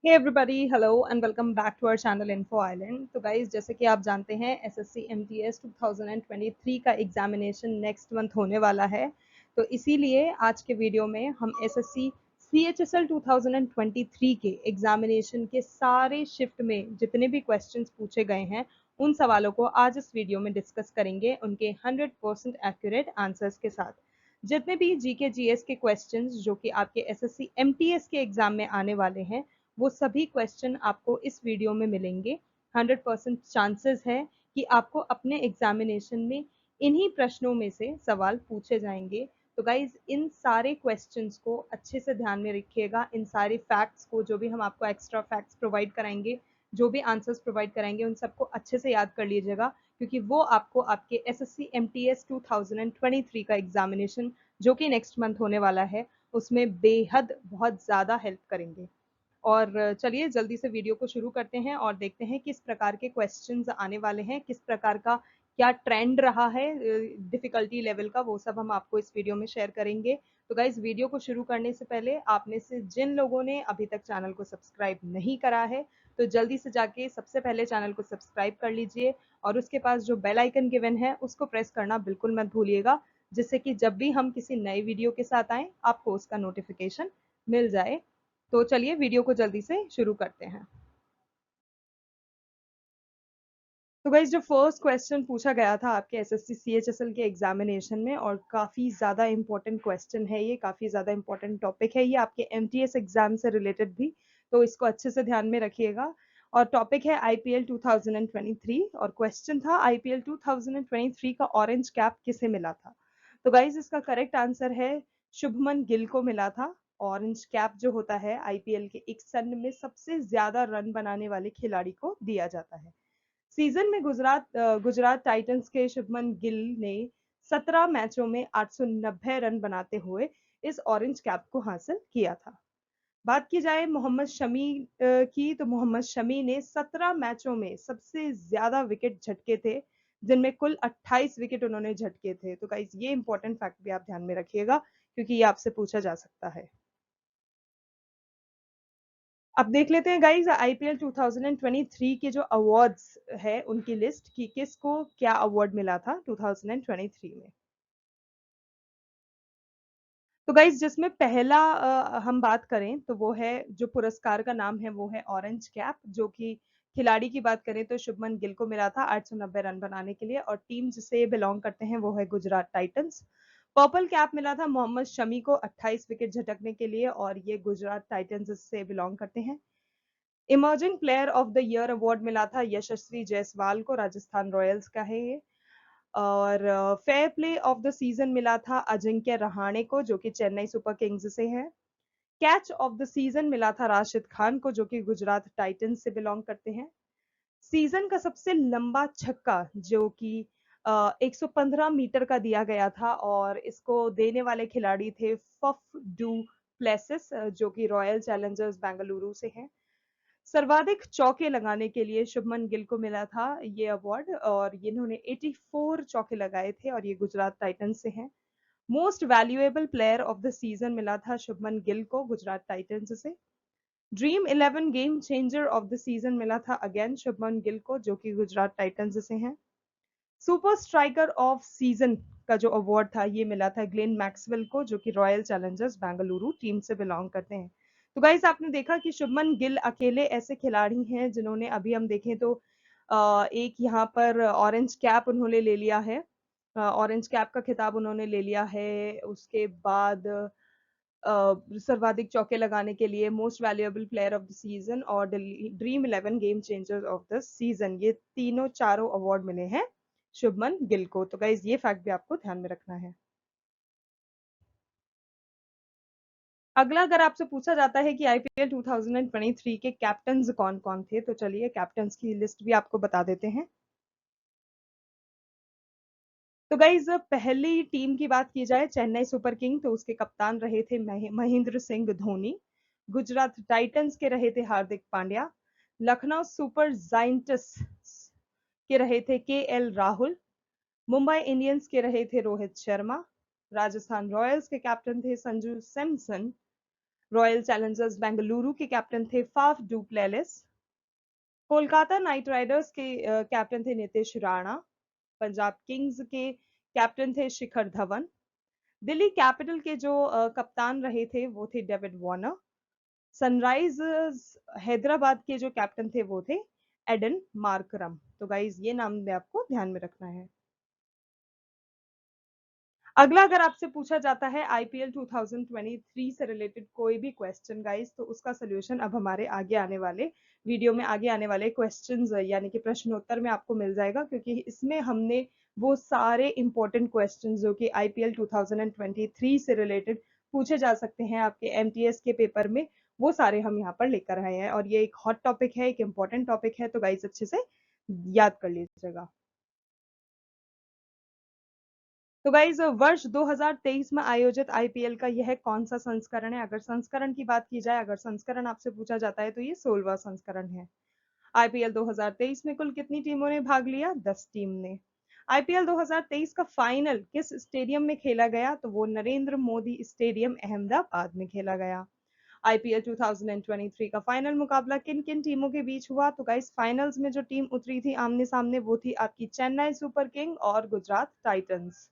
Hey everybody, hello and welcome back to our channel Info Island. तो guys, जैसे कि आप जानते हैं एसएससी एमटीएस 2023 का एग्जामिनेशन नेक्स्ट मंथ होने वाला है। तो इसीलिए आज के वीडियो में हम एसएससी सीएचएसएल 2023 के एग्जामिनेशन के सारे शिफ्ट में जितने भी क्वेश्चंस पूछे गए हैं उन सवालों को आज इस वीडियो में डिस्कस करेंगे उनके 100% एक्यूरेट आंसर्स के साथ। जितने भी जीके जीएस के क्वेश्चंस जो कि आपके एसएससी एमटीएस के एग्जाम में आने वाले हैं वो सभी क्वेश्चन आपको इस वीडियो में मिलेंगे। 100% चांसेस है कि आपको अपने एग्जामिनेशन में इन्हीं प्रश्नों में से सवाल पूछे जाएंगे। तो गाइज, इन सारे क्वेश्चंस को अच्छे से ध्यान में रखिएगा। इन सारे फैक्ट्स को, जो भी हम आपको एक्स्ट्रा फैक्ट्स प्रोवाइड कराएंगे, जो भी आंसर्स प्रोवाइड कराएंगे, उन सबको अच्छे से याद कर लीजिएगा, क्योंकि वो आपको आपके एसएससी एमटीएस 2023 का एग्जामिनेशन जो कि नेक्स्ट मंथ होने वाला है उसमें बेहद बहुत ज़्यादा हेल्प करेंगे। और चलिए जल्दी से वीडियो को शुरू करते हैं और देखते हैं किस प्रकार के क्वेश्चंस आने वाले हैं, किस प्रकार का क्या ट्रेंड रहा है डिफिकल्टी लेवल का, वो सब हम आपको इस वीडियो में शेयर करेंगे। तो गाइज, वीडियो को शुरू करने से पहले आप में से जिन लोगों ने अभी तक चैनल को सब्सक्राइब नहीं करा है तो जल्दी से जाके सबसे पहले चैनल को सब्सक्राइब कर लीजिए और उसके पास जो बेल आइकन गिवन है उसको प्रेस करना बिल्कुल मत भूलिएगा, जिससे कि जब भी हम किसी नए वीडियो के साथ आए आपको उसका नोटिफिकेशन मिल जाए। तो चलिए वीडियो को जल्दी से शुरू करते हैं। तो गाइस, जो फर्स्ट क्वेश्चन पूछा गया था आपके एसएससी सीएचएसएल के एग्जामिनेशन में, और काफी ज्यादा इंपॉर्टेंट क्वेश्चन है ये, काफी ज्यादा इंपॉर्टेंट टॉपिक है ये आपके एमटीएस एग्जाम से रिलेटेड भी, तो इसको अच्छे से ध्यान में रखिएगा। और टॉपिक है आईपीएल 2023 और क्वेश्चन था आईपीएल 2023 का ऑरेंज कैप किसे मिला था। तो गाइज, इसका करेक्ट आंसर है शुभमन गिल को मिला था। ऑरेंज कैप जो होता है आईपीएल के एक सन में सबसे ज्यादा रन बनाने वाले खिलाड़ी को दिया जाता है। सीजन में गुजरात टाइटंस के शुभमन गिल ने 17 मैचों में 890 रन बनाते हुए इस ऑरेंज कैप को हासिल किया था। बात की जाए मोहम्मद शमी की, तो मोहम्मद शमी ने 17 मैचों में सबसे ज्यादा विकेट झटके थे, जिनमें कुल 28 विकेट उन्होंने झटके थे। तो गाइस, ये इंपॉर्टेंट फैक्ट भी आप ध्यान में रखिएगा, क्योंकि ये आपसे पूछा जा सकता है। अब देख लेते हैं गाइज आईपीएल 2023 के जो अवार्ड्स है उनकी लिस्ट कि किसको क्या अवार्ड मिला था 2023 में। तो गाइज, जिसमें पहला हम बात करें तो वो है, जो पुरस्कार का नाम है वो है ऑरेंज कैप, जो कि खिलाड़ी की बात करें तो शुभमन गिल को मिला था 890 रन बनाने के लिए, और टीम जिसे बिलोंग करते हैं वो है गुजरात टाइटंस। पर्पल कैप मिला था मोहम्मद शमी को 28 विकेट झटकने के लिए, और ये गुजरात टाइटंस से बिलोंग करते हैं। Emerging player of the year award मिला था यशस्वी जायसवाल को, राजस्थान रॉयल्स का है ये। और fair play of the season मिला था अजिंक्य रहाणे को, जो कि चेन्नई सुपर किंग्स से है। कैच ऑफ द सीजन मिला था राशिद खान को, जो कि गुजरात टाइटंस से बिलोंग करते हैं। सीजन का सबसे लंबा छक्का, जो कि 115 मीटर का दिया गया था, और इसको देने वाले खिलाड़ी थे फफ डू प्लेसिस, जो कि रॉयल चैलेंजर्स बेंगलुरु से हैं। सर्वाधिक चौके लगाने के लिए शुभमन गिल को मिला था ये अवार्ड, और इन्होंने 84 चौके लगाए थे, और ये गुजरात टाइटंस से हैं। Most valuable player of the season मिला था शुभमन गिल को, गुजरात टाइटंस से। Dream 11 game changer of the season मिला था अगेन शुभमन गिल को, जो कि गुजरात टाइटंस से हैं। सुपर स्ट्राइकर ऑफ सीजन का जो अवार्ड था ये मिला था ग्लेन मैक्सवेल को, जो कि रॉयल चैलेंजर्स बेंगलुरु टीम से बिलोंग करते हैं। तो गाइस, आपने देखा कि शुभमन गिल अकेले ऐसे खिलाड़ी हैं जिन्होंने, अभी हम देखें तो एक यहाँ पर ऑरेंज कैप उन्होंने ले लिया है, ऑरेंज कैप का खिताब उन्होंने ले लिया है। उसके बाद सर्वाधिक चौके लगाने के लिए, most valuable player of the season और Dream 11 game changers of the season, ये तीनों चारों अवार्ड मिले हैं शुभमन गिल को। तो गाइज, ये फैक्ट भी आपको ध्यान में रखना है। अगला, अगर आपसे पूछा जाता है कि आईपीएल 2023 के कैप्टन्स कौन कौन थे, तो चलिए कैप्टन्स की लिस्ट भी आपको बता देते हैं। तो गाइज, पहली टीम की बात की जाए चेन्नई सुपर किंग, तो उसके कप्तान रहे थे महेंद्र सिंह धोनी। गुजरात टाइटंस के रहे थे हार्दिक पांड्या। लखनऊ सुपर जायंट्स के रहे थे के एल राहुल। मुंबई इंडियंस के रहे थे रोहित शर्मा। राजस्थान रॉयल्स के कैप्टन थे संजू सैमसन। रॉयल चैलेंजर्स बेंगलुरु के कैप्टन थे Faf du playlist. Kolkata night Riders के कैप्टन थे नीतीश राणा। पंजाब किंग्स के कैप्टन थे शिखर धवन। दिल्ली कैपिटल के जो कप्तान रहे थे वो थे डेविड वार्नर। सनराइजर्स हैदराबाद के जो कैप्टन थे वो थे एडन मार्करम। तो गाइज ये नाम भी आपको ध्यान में रखना है। अगला अगर आपसे पूछा जाता है आईपीएल 2023 से रिलेटेड कोई भी क्वेश्चन गाइस, तो उसका सोल्यूशन अब हमारे आगे आने वाले वीडियो में, आगे आने वाले क्वेश्चंस यानी कि प्रश्नोत्तर में आपको मिल जाएगा, क्योंकि इसमें हमने वो सारे इंपॉर्टेंट क्वेश्चंस जो कि आईपीएल 2023 से रिलेटेड पूछे जा सकते हैं आपके एमटीएस के पेपर में, वो सारे हम यहाँ पर लेकर आए हैं। और ये एक हॉट टॉपिक है, एक इंपॉर्टेंट टॉपिक है, तो गाइस अच्छे से याद कर लीजिएगा। तो गाइज वर्ष 2023 में आयोजित आईपीएल का यह कौन सा संस्करण है? अगर संस्करण की बात की जाए, अगर संस्करण आपसे पूछा जाता है तो ये 16वां संस्करण है। आईपीएल 2023 में कुल कितनी टीमों ने भाग लिया? 10 टीम ने। आईपीएल 2023 का फाइनल किस स्टेडियम में खेला गया? तो वो नरेंद्र मोदी स्टेडियम अहमदाबाद में खेला गया। आईपीएल 2023 का फाइनल मुकाबला किन किन टीमों के बीच हुआ? तो गाइस फाइनल्स में जो टीम उतरी थी आमने सामने वो थी आपकी चेन्नई सुपर किंग और गुजरात टाइटंस।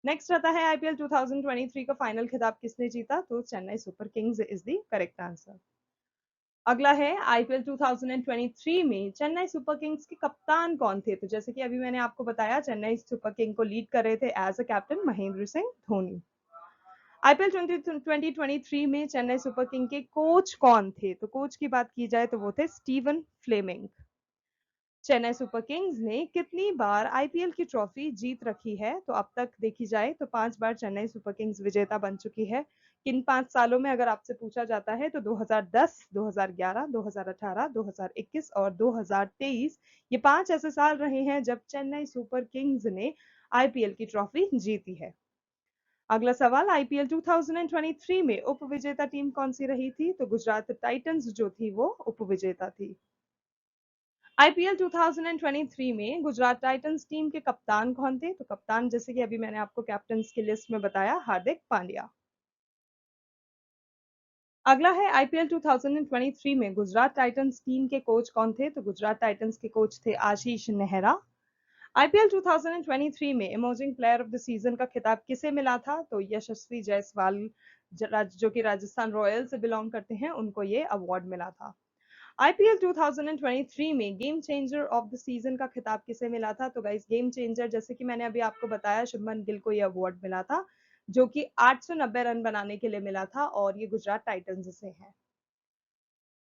नेक्स्ट आता है आईपीएल 2023 का फाइनल खिताब किसने जीता? तो Chennai Super Kings is the correct answer. अगला है आईपीएल 2023 में चेन्नई सुपर किंग्स के कप्तान कौन थे? तो जैसे कि अभी मैंने आपको बताया, चेन्नई सुपर किंग को लीड कर रहे थे as a captain Mahendra Singh Dhoni. IPL 2023 में चेन्नई सुपर किंग के कोच कौन थे? तो कोच की बात की जाए तो वो थे Steven Fleming. Chennai Super Kings ने कितनी बार आईपीएल की ट्रॉफी जीत रखी है? तो अब तक देखी जाए तो 5 बार चेन्नई सुपर किंग्स विजेता बन चुकी है। किन 5 सालों में अगर आपसे पूछा जाता है तो 2010, 2011, 2018, 2021 और 2023, ये 5 ऐसे साल रहे हैं जब चेन्नई सुपर किंग्स ने आईपीएल की ट्रॉफी जीती है। अगला सवाल, आईपीएल 2023 में उपविजेता टीम कौन सी रही थी? तो गुजरात टाइटंस जो थी वो उपविजेता थी। आईपीएल 2023 में गुजरात टाइटंस टीम के कप्तान कौन थे? तो कप्तान जैसे कि अभी मैंने आपको कैप्टन्स की लिस्ट में बताया, हार्दिक पांड्या। अगला है आईपीएल 2023 में गुजरात टाइटंस टीम के कोच कौन थे? तो गुजरात टाइटंस के कोच थे आशीष नेहरा। आईपीएल 2023 में emerging player of the season का खिताब किसे मिला था? तो यशस्वी जायसवाल जो कि राजस्थान रॉयल से बिलोंग करते हैं, उनको ये अवार्ड मिला था। आईपीएल 2023 में game changer of the season का खिताब किसे मिला था? तो गाइस गेम चेंजर जैसे कि मैंने अभी आपको बताया, शुभमन गिल को यह अवार्ड मिला था, जो कि 890 रन बनाने के लिए मिला था, और ये गुजरात टाइटंस से है।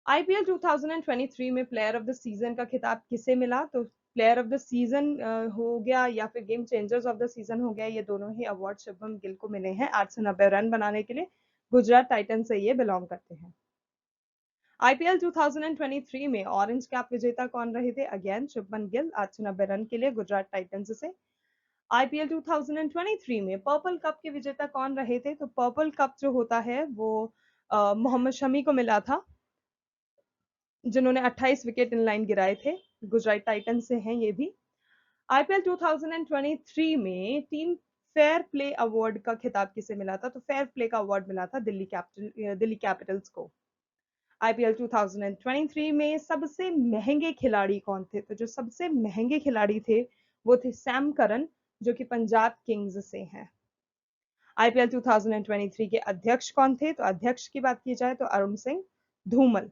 आईपीएल 2023 में प्लेयर ऑफ द सीजन का खिताब किसे मिला? तो प्लेयर ऑफ द सीजन हो गया या फिर game changers of the season हो गया, ये दोनों ही अवार्ड शुभमन गिल को मिले हैं 890 रन बनाने के लिए। गुजरात टाइटंस से ये बिलोंग करते हैं। आईपीएल 2023 में ऑरेंज कैप विजेता कौन रहे थे? अगेन शुभमन गिल, 890 रन के लिए गुजरात टाइटंस से। आईपीएल 2023 में पर्पल कप के विजेता कौन रहे थे? तो पर्पल कप जो होता है वो मोहम्मद शमी को मिला था, जिन्होंने 28 विकेट इन लाइन गिराए थे। गुजरात टाइटंस से हैं ये भी। आईपीएल 2023 में टीम फेयर प्ले अवार्ड का खिताब किसे मिला था? तो फेयर प्ले का अवार्ड मिला था दिल्ली कैपिटल्स को। आईपीएल 2023 में सबसे महंगे खिलाड़ी कौन थे? तो जो सबसे महंगे खिलाड़ी थे वो थे सैम करन, जो कि पंजाब किंग्स से हैं। आईपीएल 2023 के अध्यक्ष कौन थे? तो अध्यक्ष की बात की जाए तो अरुण सिंह धूमल।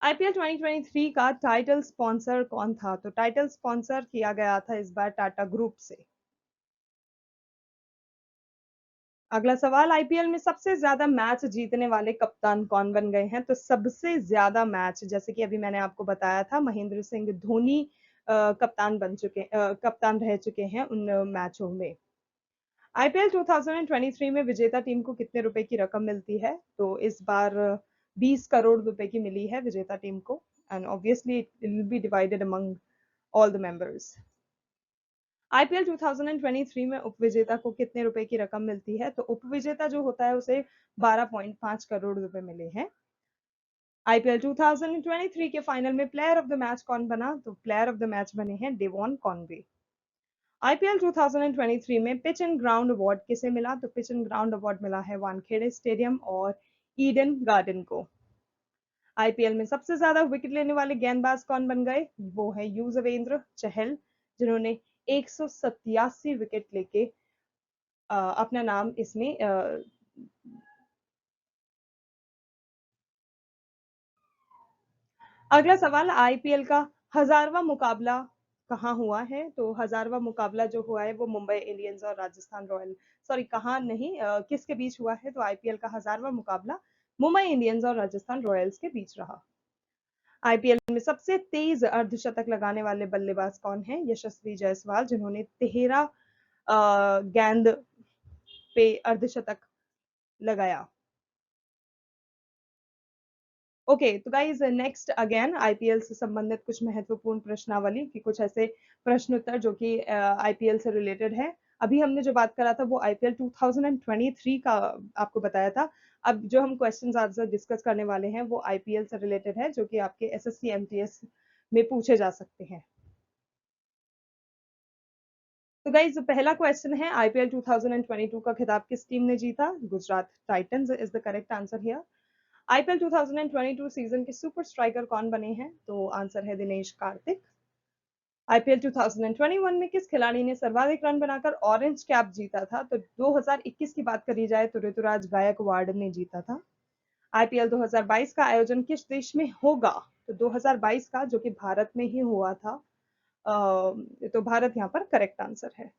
आईपीएल 2023 का टाइटल स्पॉन्सर कौन था? तो टाइटल स्पॉन्सर किया गया था इस बार टाटा ग्रुप से। अगला सवाल, आईपीएल में सबसे ज्यादा मैच जीतने वाले कप्तान कौन बन गए हैं? तो सबसे ज्यादा मैच, जैसे कि अभी मैंने आपको बताया था, महेंद्र सिंह धोनी कप्तान रह चुके हैं उन मैचों में। आईपीएल 2023 में विजेता टीम को कितने रुपए की रकम मिलती है? तो इस बार 20 करोड़ रुपए की मिली है विजेता टीम को, and obviously it will be divided among all the members. IPL 2023 में उपविजेता को कितने रुपए की रकम मिलती है? तो उपविजेता जो होता है उसे 12.5 करोड़ रुपए मिले हैं। आईपीएल 2023 के फाइनल में प्लेयर ऑफ द मैच कौन बना? तो प्लेयर ऑफ द मैच बने हैं डेवॉन कॉनवे। आईपीएल 2023 में पिच एंड ग्राउंड अवार्ड किसे मिला? तो पिच एंड ग्राउंड अवार्ड मिला है वानखेड़े स्टेडियम और ईडन गार्डन को। आईपीएल में सबसे ज्यादा विकेट लेने वाले गेंदबाज कौन बन गए? वो है युजवेंद्र चहल, जिन्होंने 187 विकेट लेके अपना नाम इसमें अगला सवाल, आईपीएल का 1000वां मुकाबला कहाँ हुआ है? तो 1000वां मुकाबला जो हुआ है वो मुंबई इंडियंस और राजस्थान रॉयल, सॉरी कहाँ नहीं, किसके बीच हुआ है? तो आईपीएल का 1000वां मुकाबला मुंबई इंडियंस और राजस्थान रॉयल्स के बीच रहा। आईपीएल में सबसे तेज अर्धशतक लगाने वाले बल्लेबाज कौन है? यशस्वी जायसवाल, जिन्होंने 13 गेंद पे अर्धशतक लगाया। ओके तो गाइज नेक्स्ट अगेन आईपीएल से संबंधित कुछ महत्वपूर्ण प्रश्नावली कि कुछ ऐसे प्रश्न उत्तर जो कि आईपीएल से रिलेटेड है। अभी हमने जो बात करा था वो आईपीएल 2023 का आपको बताया था। अब जो हम क्वेश्चंस आंसर डिस्कस करने वाले हैं वो आईपीएल से रिलेटेड है, जो कि आपके एसएससी एमटीएस में पूछे जा सकते हैं। तो गाइज पहला क्वेश्चन है, आईपीएल 2022 का खिताब किस टीम ने जीता? Gujarat Titans is the correct answer here. IPL 2022 season के सुपर स्ट्राइकर कौन बने हैं? तो आंसर है दिनेश कार्तिक। आईपीएल 2021 में किस खिलाड़ी ने सर्वाधिक रन बनाकर ऑरेंज कैप जीता था? तो 2021 की बात करी जाए तो ऋतुराज गायकवाड़ ने जीता था। आईपीएल 2022 का आयोजन किस देश में होगा? तो 2022 का जो कि भारत में ही हुआ था, तो भारत यहाँ पर करेक्ट आंसर है।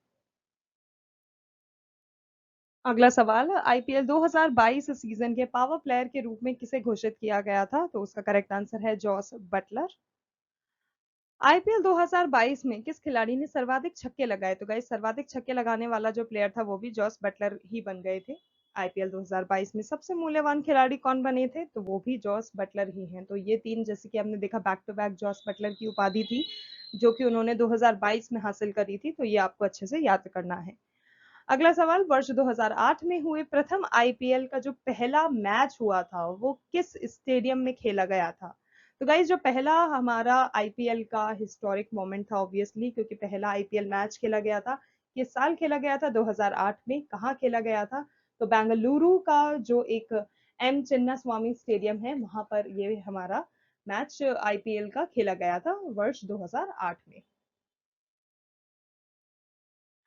अगला सवाल, आईपीएल 2022 सीजन के पावर प्लेयर के रूप में किसे घोषित किया गया था? तो उसका करेक्ट आंसर है जॉस बटलर। आईपीएल 2022 में किस खिलाड़ी ने सर्वाधिक छक्के लगाए? तो गाइस सर्वाधिक छक्के लगाने वाला जो प्लेयर था वो भी जॉस बटलर ही बन गए थे। आईपीएल 2022 में सबसे मूल्यवान खिलाड़ी कौन बने थे? तो वो भी जॉस बटलर ही हैं। तो ये तीन, जैसे कि हमने देखा, back to back Jos Buttler की उपाधि थी जो कि उन्होंने 2022 में हासिल करी थी, तो ये आपको अच्छे से याद करना है। अगला सवाल, वर्ष 2008 में हुए प्रथम आईपीएल का जो पहला मैच हुआ था वो किस स्टेडियम में खेला गया था? तो गाइज जो पहला हमारा आईपीएल का हिस्टोरिक मोमेंट था, ऑब्वियसली क्योंकि पहला आईपीएल मैच खेला गया था, किस साल खेला गया था? 2008 में। कहाँ खेला गया था? तो बेंगलुरु का जो एक एम चिन्ना स्वामी स्टेडियम है, वहां पर ये हमारा मैच आईपीएल का खेला गया था वर्ष 2008 में।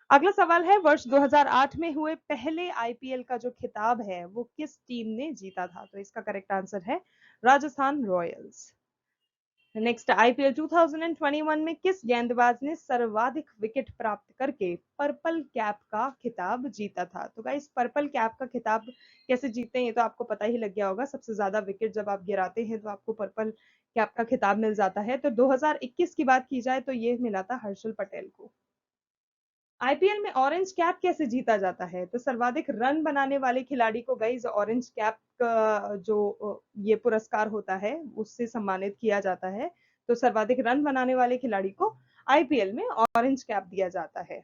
अगला सवाल है, वर्ष 2008 में हुए पहले आईपीएल का जो खिताब है वो किस टीम ने जीता था? तो इसका करेक्ट आंसर है राजस्थान रॉयल्स। नेक्स्ट, आईपीएल 2021 में किस गेंदबाज ने सर्वाधिक विकेट प्राप्त करके पर्पल कैप का खिताब जीता था? तो गाइस पर्पल कैप का खिताब कैसे जीतते हैं ये तो आपको पता ही लग गया होगा। सबसे ज्यादा विकेट जब आप गिराते हैं तो आपको पर्पल कैप का खिताब मिल जाता है। तो 2021 की बात की जाए तो ये मिला था हर्षल पटेल को। आईपीएल में ऑरेंज कैप कैसे जीता जाता है? तो सर्वाधिक रन बनाने वाले खिलाड़ी को गाइस ऑरेंज कैप का जो ये पुरस्कार होता है उससे सम्मानित किया जाता है। तो सर्वाधिक रन बनाने वाले खिलाड़ी को आईपीएल में ऑरेंज कैप दिया जाता है।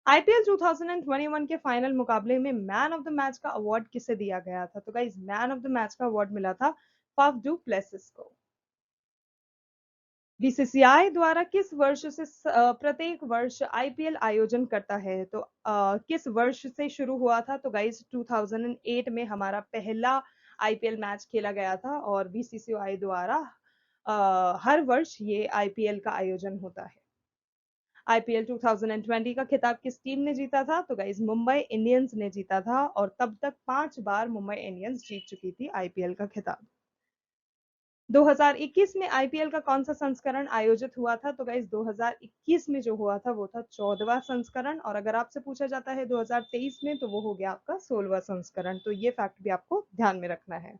आईपीएल 2021 के फाइनल मुकाबले में मैन ऑफ द मैच का अवार्ड किसे दिया गया था? तो guys man of the match का अवार्ड मिला था फाफ डू प्लेसिस को। बीसीसीआई द्वारा किस वर्ष से प्रत्येक वर्ष आईपीएल आयोजन करता है? तो किस वर्ष से शुरू हुआ था? तो गाइस 2008 में हमारा पहला आईपीएल मैच खेला गया था और बीसीसीआई द्वारा हर वर्ष ये आईपीएल का आयोजन होता है। आईपीएल 2020 का खिताब किस टीम ने जीता था? तो गाइस मुंबई इंडियंस ने जीता था और तब तक 5 बार मुंबई इंडियंस जीत चुकी थी आईपीएल का खिताब। 2021 में आईपीएल का कौन सा संस्करण आयोजित हुआ था? तो गाइस 2021 में जो हुआ था वो था 14वां संस्करण, और अगर आपसे पूछा जाता है 2023 में तो वो हो गया आपका 16वां संस्करण। तो ये फैक्ट भी आपको ध्यान में रखना है।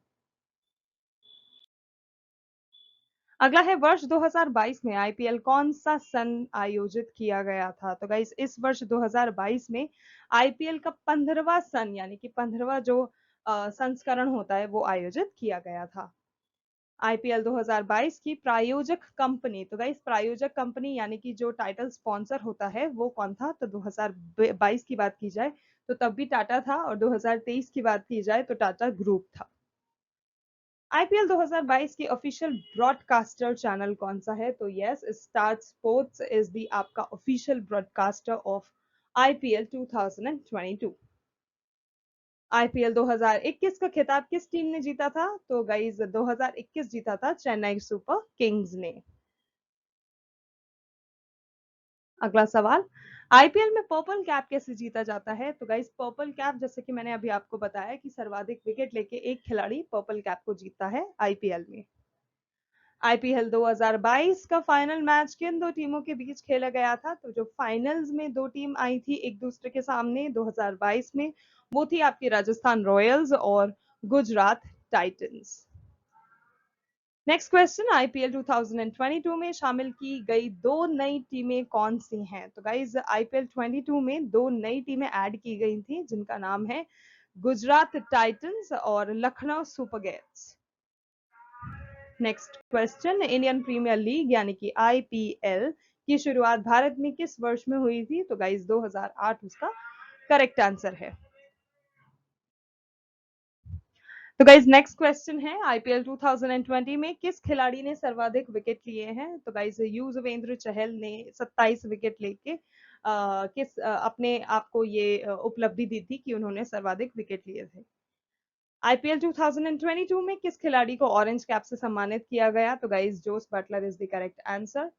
अगला है, वर्ष 2022 में आईपीएल कौन सा सन आयोजित किया गया था? तो गाइस इस वर्ष 2022 में आईपीएल का 15वां सन यानी कि 15वां जो संस्करण होता है वो आयोजित किया गया था। आईपीएल 2022 की प्रायोजक कंपनी, तो गाइस प्रायोजक कंपनी यानी कि जो टाइटल स्पॉन्सर होता है वो कौन था? तो 2022 की बात की जाए तो तब भी टाटा था और 2023 की बात की जाए तो टाटा ग्रुप था। आईपीएल 2022 की ऑफिशियल ब्रॉडकास्टर चैनल कौन सा है? तो yes, Star Sports is the आपका official broadcaster of IPL 2022। IPL 2021 का खिताब किस टीम ने जीता था? तो गाइज 2021 जीता था चेन्नई सुपर किंग्स ने। अगला सवाल, आईपीएल में पर्पल कैप कैसे जीता जाता है? तो गाइज पर्पल कैप, जैसे कि मैंने अभी आपको बताया कि सर्वाधिक विकेट लेके एक खिलाड़ी पर्पल कैप को जीतता है आईपीएल में। आईपीएल 2022 का फाइनल मैच किन दो टीमों के बीच खेला गया था? तो जो फाइनल्स में दो टीम आई थी एक दूसरे के सामने 2022 में, वो थी आपकी राजस्थान रॉयल्स और Gujarat Titans. Next question, IPL 2022 में शामिल की गई दो नई टीमें कौन सी हैं? तो गाइज आईपीएल 22 में दो नई टीमें ऐड की गई थी जिनका नाम है गुजरात टाइटंस और Lucknow Super Giants. Next question, Indian Premier League यानी कि आईपीएल की शुरुआत भारत में किस वर्ष में हुई थी? तो गाइज 2008 उसका करेक्ट आंसर है। तो गाइज नेक्स्ट क्वेश्चन है, आईपीएल 2020 में किस खिलाड़ी ने सर्वाधिक विकेट लिए हैं? तो गाइज युजवेंद्र चहल ने 27 विकेट लेके अपने आप को ये उपलब्धि दी थी कि उन्होंने सर्वाधिक विकेट लिए थे। आईपीएल 2022 में किस खिलाड़ी को ऑरेंज कैप से सम्मानित किया गया? तो guys Jos Buttler is the correct answer.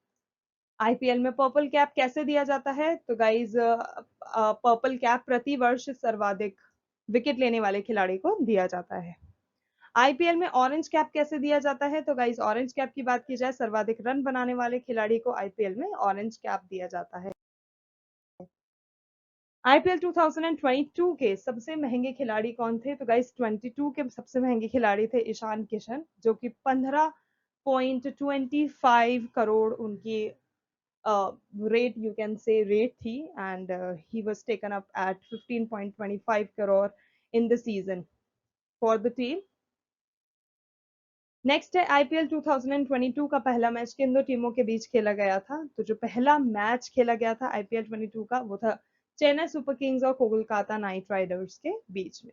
IPL में पर्पल कैप कैसे दिया जाता है? तो गाइज पर्पल कैप प्रति वर्ष सर्वाधिक विकेट लेने वाले खिलाड़ी को दिया जाता है। आईपीएल में ऑरेंज कैप कैसे दिया जाता है? तो गाइज ऑरेंज कैप की बात की जाए, सर्वाधिक रन बनाने वाले खिलाड़ी को आईपीएल में ऑरेंज कैप दिया जाता है। आईपीएल 2022 के सबसे महंगे खिलाड़ी कौन थे? तो गाइज 22 के सबसे महंगे खिलाड़ी थे ईशान किशन, जो कि 15.25 करोड़ उनकी rate, you can say rate थी, and he was taken up at 15.25 crore in the season for the team. Next है, आईपीएल 2022 का पहला मैच किन दो टीमों के बीच खेला गया था? तो जो पहला मैच खेला गया था आईपीएल 22 का, वो था चेन्नई सुपर किंग्स और कोलकाता नाइट राइडर्स के बीच में।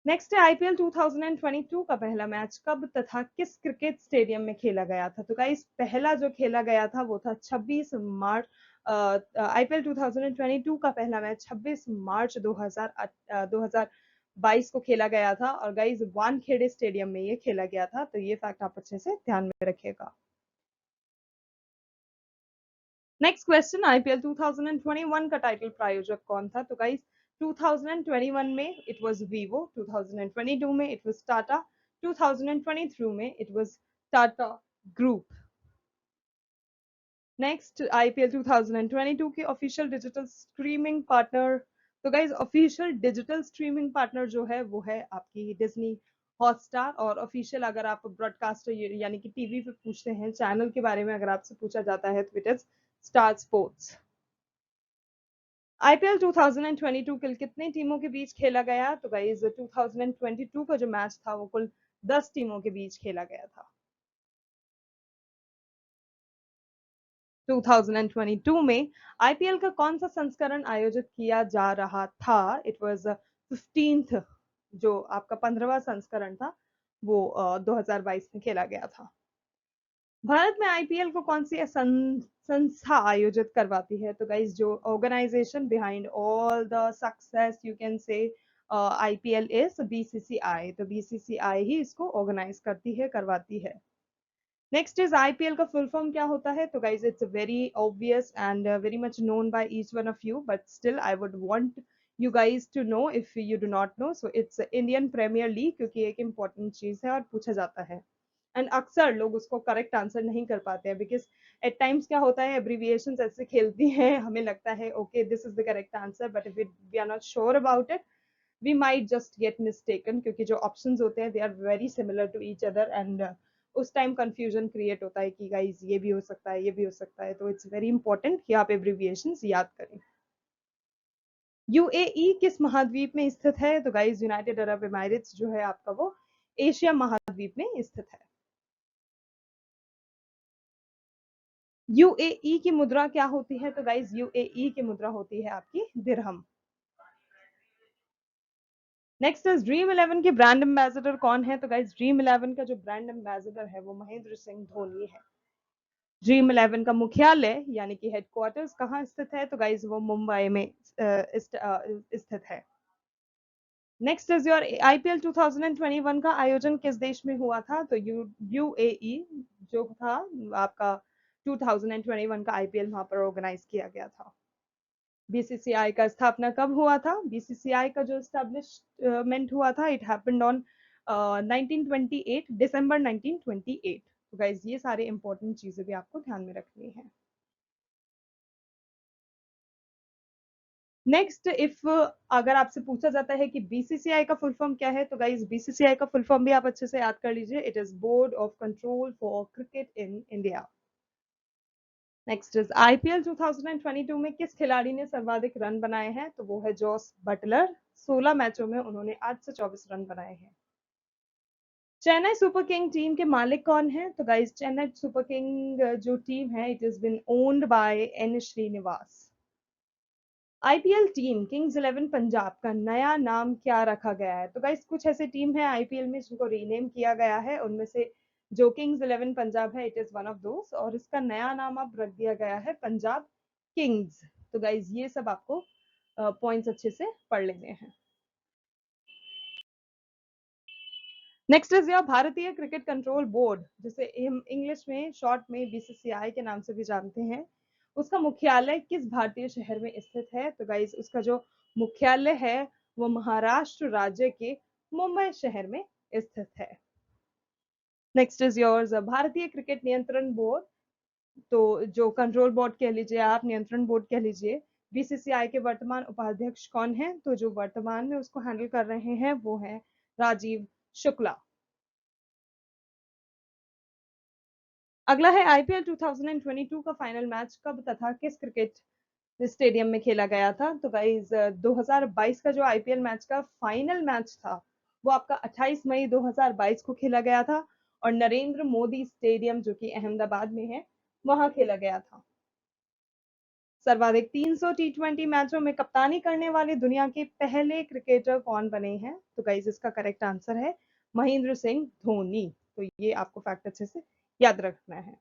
नेक्स्ट है, आईपीएल 2022 का पहला मैच कब तथा किस क्रिकेट स्टेडियम में खेला गया था? तो गाइस पहला जो खेला गया था वो था 26 मार्च, आईपीएल 2022 का पहला मैच 26 मार्च 2022 को खेला गया था और गाइस वानखेड़े स्टेडियम में ये खेला गया था, तो ये फैक्ट आप अच्छे से ध्यान में रखिएगा। नेक्स्ट क्वेश्चन, आईपीएल 2021 का टाइटल प्रायोजक कौन था? तो गाइस 2021 में इट वाज वीवो, 2022 में इट वाज टाटा, 2023 में it was Tata group. Next, IPL 2022 के ऑफिशियल डिजिटल स्ट्रीमिंग पार्टनर। तो guys official digital streaming partner जो है वो है आपकी डिज्नी हॉटस्टार, और ऑफिशियल अगर आप ब्रॉडकास्टर यानी कि टीवी पे पूछते हैं चैनल के बारे में, अगर आपसे पूछा जाता है तो it is star sports. IPL 2022 कल कितनी टीमों के बीच खेला गया? तो गाइस 2022 का जो मैच था वो कुल 10 टीमों के बीच खेला गया था। 2022 में आईपीएल का कौन सा संस्करण आयोजित किया जा रहा था? इट वाज 15th, जो आपका 15वां संस्करण था वो 2022 में खेला गया था। भारत में आईपीएल को कौन सी संस्था आयोजित करवाती है? तो गाइज जो organisation behind all the success you can say IPL is BCCI, तो बीसीसीआई ही इसको ऑर्गेनाइज करती है, करवाती है। नेक्स्ट इज आईपीएल का फुल फॉर्म क्या होता है? तो guys it's very obvious and very much known by each one of you, but still I would want you guys to know if you do not know. So it's Indian Premier League, क्योंकि एक important चीज है और पूछा जाता है, and अक्सर लोग उसको करेक्ट आंसर नहीं कर पाते हैं, बिकॉज एट टाइम्स क्या होता है, एब्रीविएशंस ऐसे खेलती हैं, हमें लगता है okay this is the correct answer, but if we are not sure about it we might just get mistaken, क्योंकि जो ऑप्शंस होते हैं they are very similar to each other, and उस टाइम कंफ्यूजन क्रिएट होता है कि guys ये भी हो सकता है, ये भी हो सकता है, तो इट्स वेरी इंपॉर्टेंट कि आप एब्रीविएशंस याद करें। यूएई किस महाद्वीप में स्थित है? तो गाइज यूनाइटेड अरब एमिरेट्स जो है आपका वो एशिया महाद्वीप में स्थित है। यूएई की मुद्रा क्या होती है? तो गाइज यूएई की मुद्रा होती है आपकी दिरहम। नेक्स्ट इज ड्रीम 11 के ब्रांड एम्बेसडर कौन है? तो गाइज ड्रीम 11 का जो ब्रांड एम्बेसडर है वो महेंद्र सिंह धोनी है। ड्रीम 11 का मुख्यालय यानी कि हेडक्वार्टर्स कहाँ स्थित है? तो गाइज वो मुंबई में स्थित है। नेक्स्ट इज योर आईपीएल 2021 का आयोजन किस देश में हुआ था? तो यूएई जो था आपका 2021 का आईपीएल वहां पर ऑर्गेनाइज किया गया था। बीसीसीआई का स्थापना कब हुआ था? बीसीसीआई का जो स्टैब्लिशमेंट हुआ था, इट हैपेंड ऑन 1928, दिसंबर 1928। तो गाइज ये सारे इंपॉर्टेंट चीजें भी आपको ध्यान में रखनी है। नेक्स्ट, इफ अगर आपसे पूछा जाता है कि बीसीसीआई का फुल फॉर्म क्या है, तो गाइज बीसीसीआई का फुल फॉर्म भी आप अच्छे से याद कर लीजिए। It is board of control for cricket in India. Next is IPL 2022 में किस खिलाड़ी ने सर्वाधिक रन बनाए हैं? तो वो है जॉस बटलर। 16 मैचों में उन्होंने 824 रन बनाए हैं। चेन्नई सुपर किंग टीम के मालिक कौन है? तो गाइज चेन्नई सुपर किंग जो टीम है, it is been owned by N Srinivas. IPL team Kings 11 Punjab का नया नाम क्या रखा गया है? तो गाइस कुछ ऐसे टीम है आईपीएल में जिनको रीनेम किया गया है, उनमें से जो किंग्स 11 पंजाब है, it is one of those, और इसका नया नाम अब रख दिया गया है पंजाब किंग्स। तो गाइस ये सब आपको पॉइंट्स अच्छे से पढ़ लेने हैं। नेक्स्ट इज योर भारतीय क्रिकेट कंट्रोल बोर्ड, जिसे हम इंग्लिश में शॉर्ट में बीसीसीआई के नाम से भी जानते हैं, उसका मुख्यालय किस भारतीय शहर में स्थित है? तो गाइज उसका जो मुख्यालय है वो महाराष्ट्र राज्य के मुंबई शहर में स्थित है। नेक्स्ट इज योर्स भारतीय क्रिकेट नियंत्रण बोर्ड, तो जो कंट्रोल बोर्ड कह लीजिए आप, नियंत्रण बोर्ड कह लीजिए, बीसीसीआई के वर्तमान उपाध्यक्ष कौन है? तो जो वर्तमान में उसको हैंडल कर रहे हैं वो है राजीव शुक्ला। अगला है आईपीएल 2022 का फाइनल मैच कब तथा किस क्रिकेट स्टेडियम में खेला गया था? तो गाइज 2022 का जो आईपीएल मैच का फाइनल मैच था वो आपका 28 मई 2022 को खेला गया था, और नरेंद्र मोदी स्टेडियम जो कि अहमदाबाद में है वहां खेला गया था। सर्वाधिक 300 टी20 मैचों में कप्तानी करने वाले दुनिया के पहले क्रिकेटर कौन बने हैं? तो गाइज इसका करेक्ट आंसर है महेंद्र सिंह धोनी। तो ये आपको फैक्ट अच्छे से याद रखना है।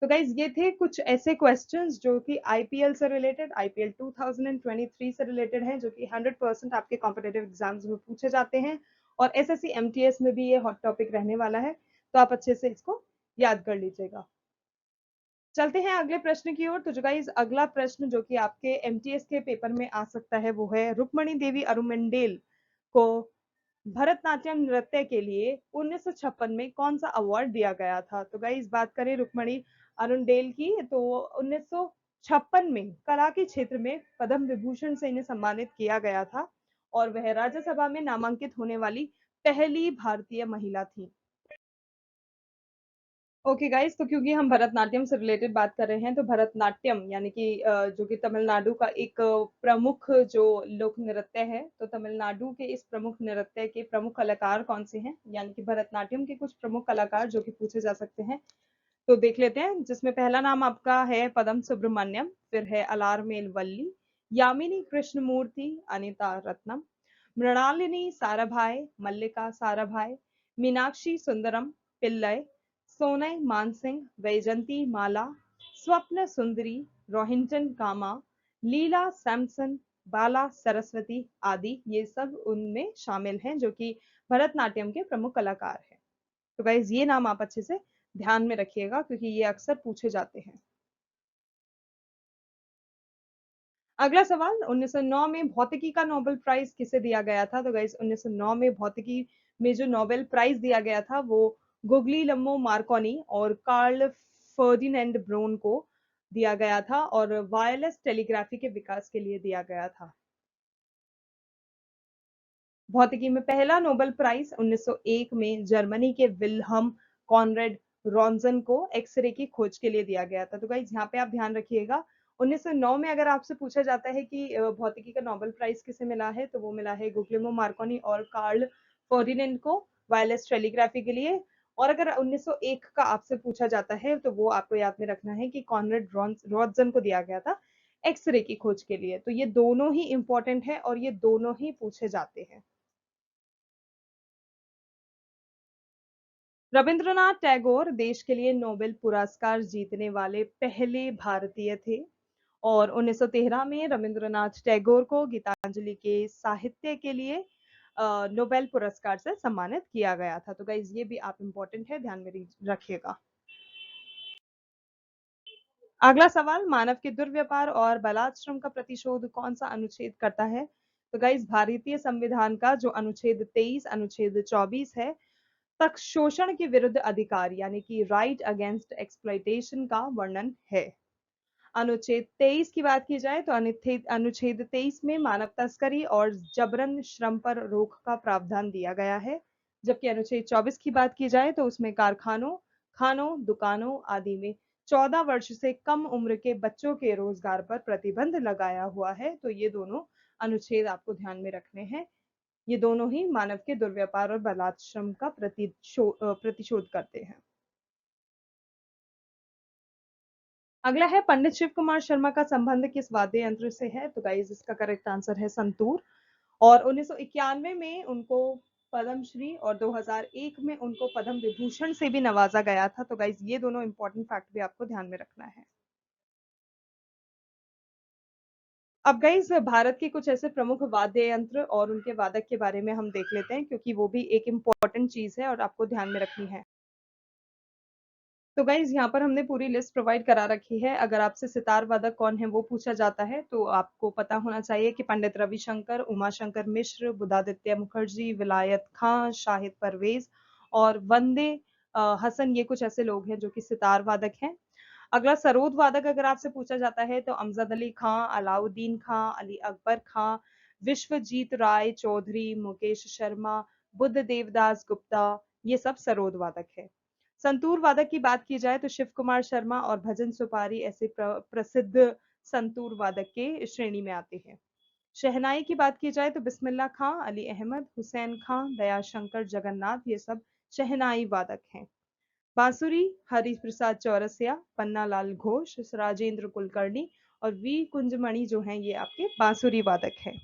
तो गाइज ये थे कुछ ऐसे क्वेश्चंस जो कि आईपीएल से रिलेटेड, आईपीएल 2023 से रिलेटेड हैं, जो कि 100% आपके कॉम्पिटेटिव एग्जाम्स में पूछे जाते हैं, और एसएससी एमटीएस में भी ये हॉट टॉपिक रहने वाला है, तो आप अच्छे से इसको याद कर लीजिएगा। चलते हैं अगले प्रश्न की ओर। तो जो गाइज अगला प्रश्न जो कि आपके एमटीएस के पेपर में आ सकता है वो है, रुक्मणी देवी अरुमंडेल को भरतनाट्यम नृत्य के लिए 1956 में कौन सा अवार्ड दिया गया था? तो गाइस बात करें रुक्मणी अरुणडेल की, तो 1956 में कला के क्षेत्र में पद्म विभूषण से इन्हें सम्मानित किया गया था, और वह राज्यसभा में नामांकित होने वाली पहली भारतीय महिला थी। ओके गाइस, तो क्योंकि हम भरतनाट्यम से रिलेटेड बात कर रहे हैं, तो भरतनाट्यम यानी कि जो कि तमिलनाडु का एक प्रमुख जो लोक नृत्य है, तो तमिलनाडु के इस प्रमुख नृत्य के प्रमुख कलाकार कौन से हैं, यानी कि भरतनाट्यम के कुछ प्रमुख कलाकार जो कि पूछे जा सकते हैं, तो देख लेते हैं। जिसमें पहला नाम आपका है पदम सुब्रमण्यम, फिर है अलारमेल वल्ली, यामिनी कृष्णमूर्ति, अनिता रत्नम, मृणालिनी साराभाई, मल्लिका साराभाई, मीनाक्षी सुंदरम पिल्लई, सोनई मानसिंह, वैजंती माला, स्वप्न सुंदरी, रोहिंटन कामा, लीला सैमसन, बाला सरस्वती आदि, ये सब उनमें शामिल हैं जो कि भरतनाट्यम के प्रमुख कलाकार हैं। तो गाइज ये नाम आप अच्छे से ध्यान में रखिएगा क्योंकि ये अक्सर पूछे जाते हैं। अगला सवाल, 1909 में भौतिकी का नोबेल प्राइज किसे दिया गया था? तो गाइस 1909 में भौतिकी में जो नोबेल प्राइज दिया गया था वो गुग्लियल्मो मार्कोनी और कार्ल फर्डिनेंड ब्रोन को दिया गया था, और वायरलेस टेलीग्राफी के विकास के लिए दिया गया था। भौतिकी में पहला नोबेल प्राइज 1901 में जर्मनी के विल्हम कॉनरेड रॉन्जन को एक्सरे की खोज के लिए दिया गया था। तो गाइस यहाँ पे आप ध्यान रखिएगा, 1909 में अगर आपसे पूछा जाता है कि भौतिकी का नोबेल प्राइज किसे मिला है, तो वो मिला है गुग्लियल्मो मार्कोनी और कार्ल फर्डिनेंड को वायरलेस टेलीग्राफी के लिए। और अगर 1901 का आपसे पूछा जाता है तो वो आपको याद में रखना है कि कॉनरेड रॉन्जन को दिया गया था एक्सरे की खोज के लिए। तो ये दोनों ही इंपॉर्टेंट है और ये दोनों ही पूछे जाते हैं। रविंद्रनाथ टैगोर देश के लिए नोबेल पुरस्कार जीतने वाले पहले भारतीय थे, और 1913 में रविंद्रनाथ टैगोर को गीतांजलि के साहित्य के लिए नोबेल पुरस्कार से सम्मानित किया गया था। तो गाइज ये भी आप इम्पोर्टेंट है, ध्यान में रखिएगा। अगला सवाल, मानव के दुर्व्यापार और बलात्श्रम का प्रतिशोध कौन सा अनुच्छेद करता है? तो गाइज भारतीय संविधान का जो अनुच्छेद 23, अनुच्छेद 24 है, तक शोषण के विरुद्ध अधिकार यानी कि राइट अगेंस्ट एक्सप्लॉइटेशन का वर्णन है। अनुच्छेद 23 की बात की जाए तो अनुच्छेद 23 में मानव तस्करी और जबरन श्रम पर रोक का प्रावधान दिया गया है, जबकि अनुच्छेद 24 की बात की जाए तो उसमें कारखानों, खानों, दुकानों आदि में 14 वर्ष से कम उम्र के बच्चों के रोजगार पर प्रतिबंध लगाया हुआ है। तो ये दोनों अनुच्छेद आपको ध्यान में रखने हैं। ये दोनों ही मानव के दुर्व्यापार और बलात्श्रम का प्रतिशोध करते हैं। अगला है, पंडित शिव कुमार शर्मा का संबंध किस वाद्य यंत्र से है? तो गाइज इसका करेक्ट आंसर है संतूर। और 1991 में उनको पद्मश्री और 2001 में उनको पद्म विभूषण से भी नवाजा गया था। तो गाइज ये दोनों इंपॉर्टेंट फैक्ट भी आपको ध्यान में रखना है। अब गाइज भारत के कुछ ऐसे प्रमुख वाद्य यंत्र और उनके वादक के बारे में हम देख लेते हैं, क्योंकि वो भी एक इम्पॉर्टेंट चीज है और आपको ध्यान में रखनी है। तो गाइज यहाँ पर हमने पूरी लिस्ट प्रोवाइड करा रखी है। अगर आपसे सितार वादक कौन है वो पूछा जाता है तो आपको पता होना चाहिए कि पंडित रविशंकर, उमाशंकर मिश्र, बुधादित्य मुखर्जी, विलायत खां, शाहिद परवेज और वंदे हसन, ये कुछ ऐसे लोग हैं जो कि सितार वादक हैं। अगला सरोद वादक अगर आपसे पूछा जाता है तो अमजद अली खां, अलाउद्दीन खां, अली अकबर खां, विश्वजीत राय चौधरी, मुकेश शर्मा, बुद्ध देवदास गुप्ता, ये सब सरोद वादक है। संतूर वादक की बात की जाए तो शिव कुमार शर्मा और भजन सुपारी ऐसे प्रसिद्ध संतूर वादक के श्रेणी में आते हैं। शहनाई की बात की जाए तो बिस्मिल्लाह खां, अली अहमद, हुसैन खां, दयाशंकर जगन्नाथ, ये सब शहनाई वादक हैं। बांसुरी, हरि प्रसाद चौरसिया, पन्ना लाल घोष, राजेंद्र कुलकर्णी और वी कुंजमणि जो हैं ये आपके बांसुरी वादक हैं।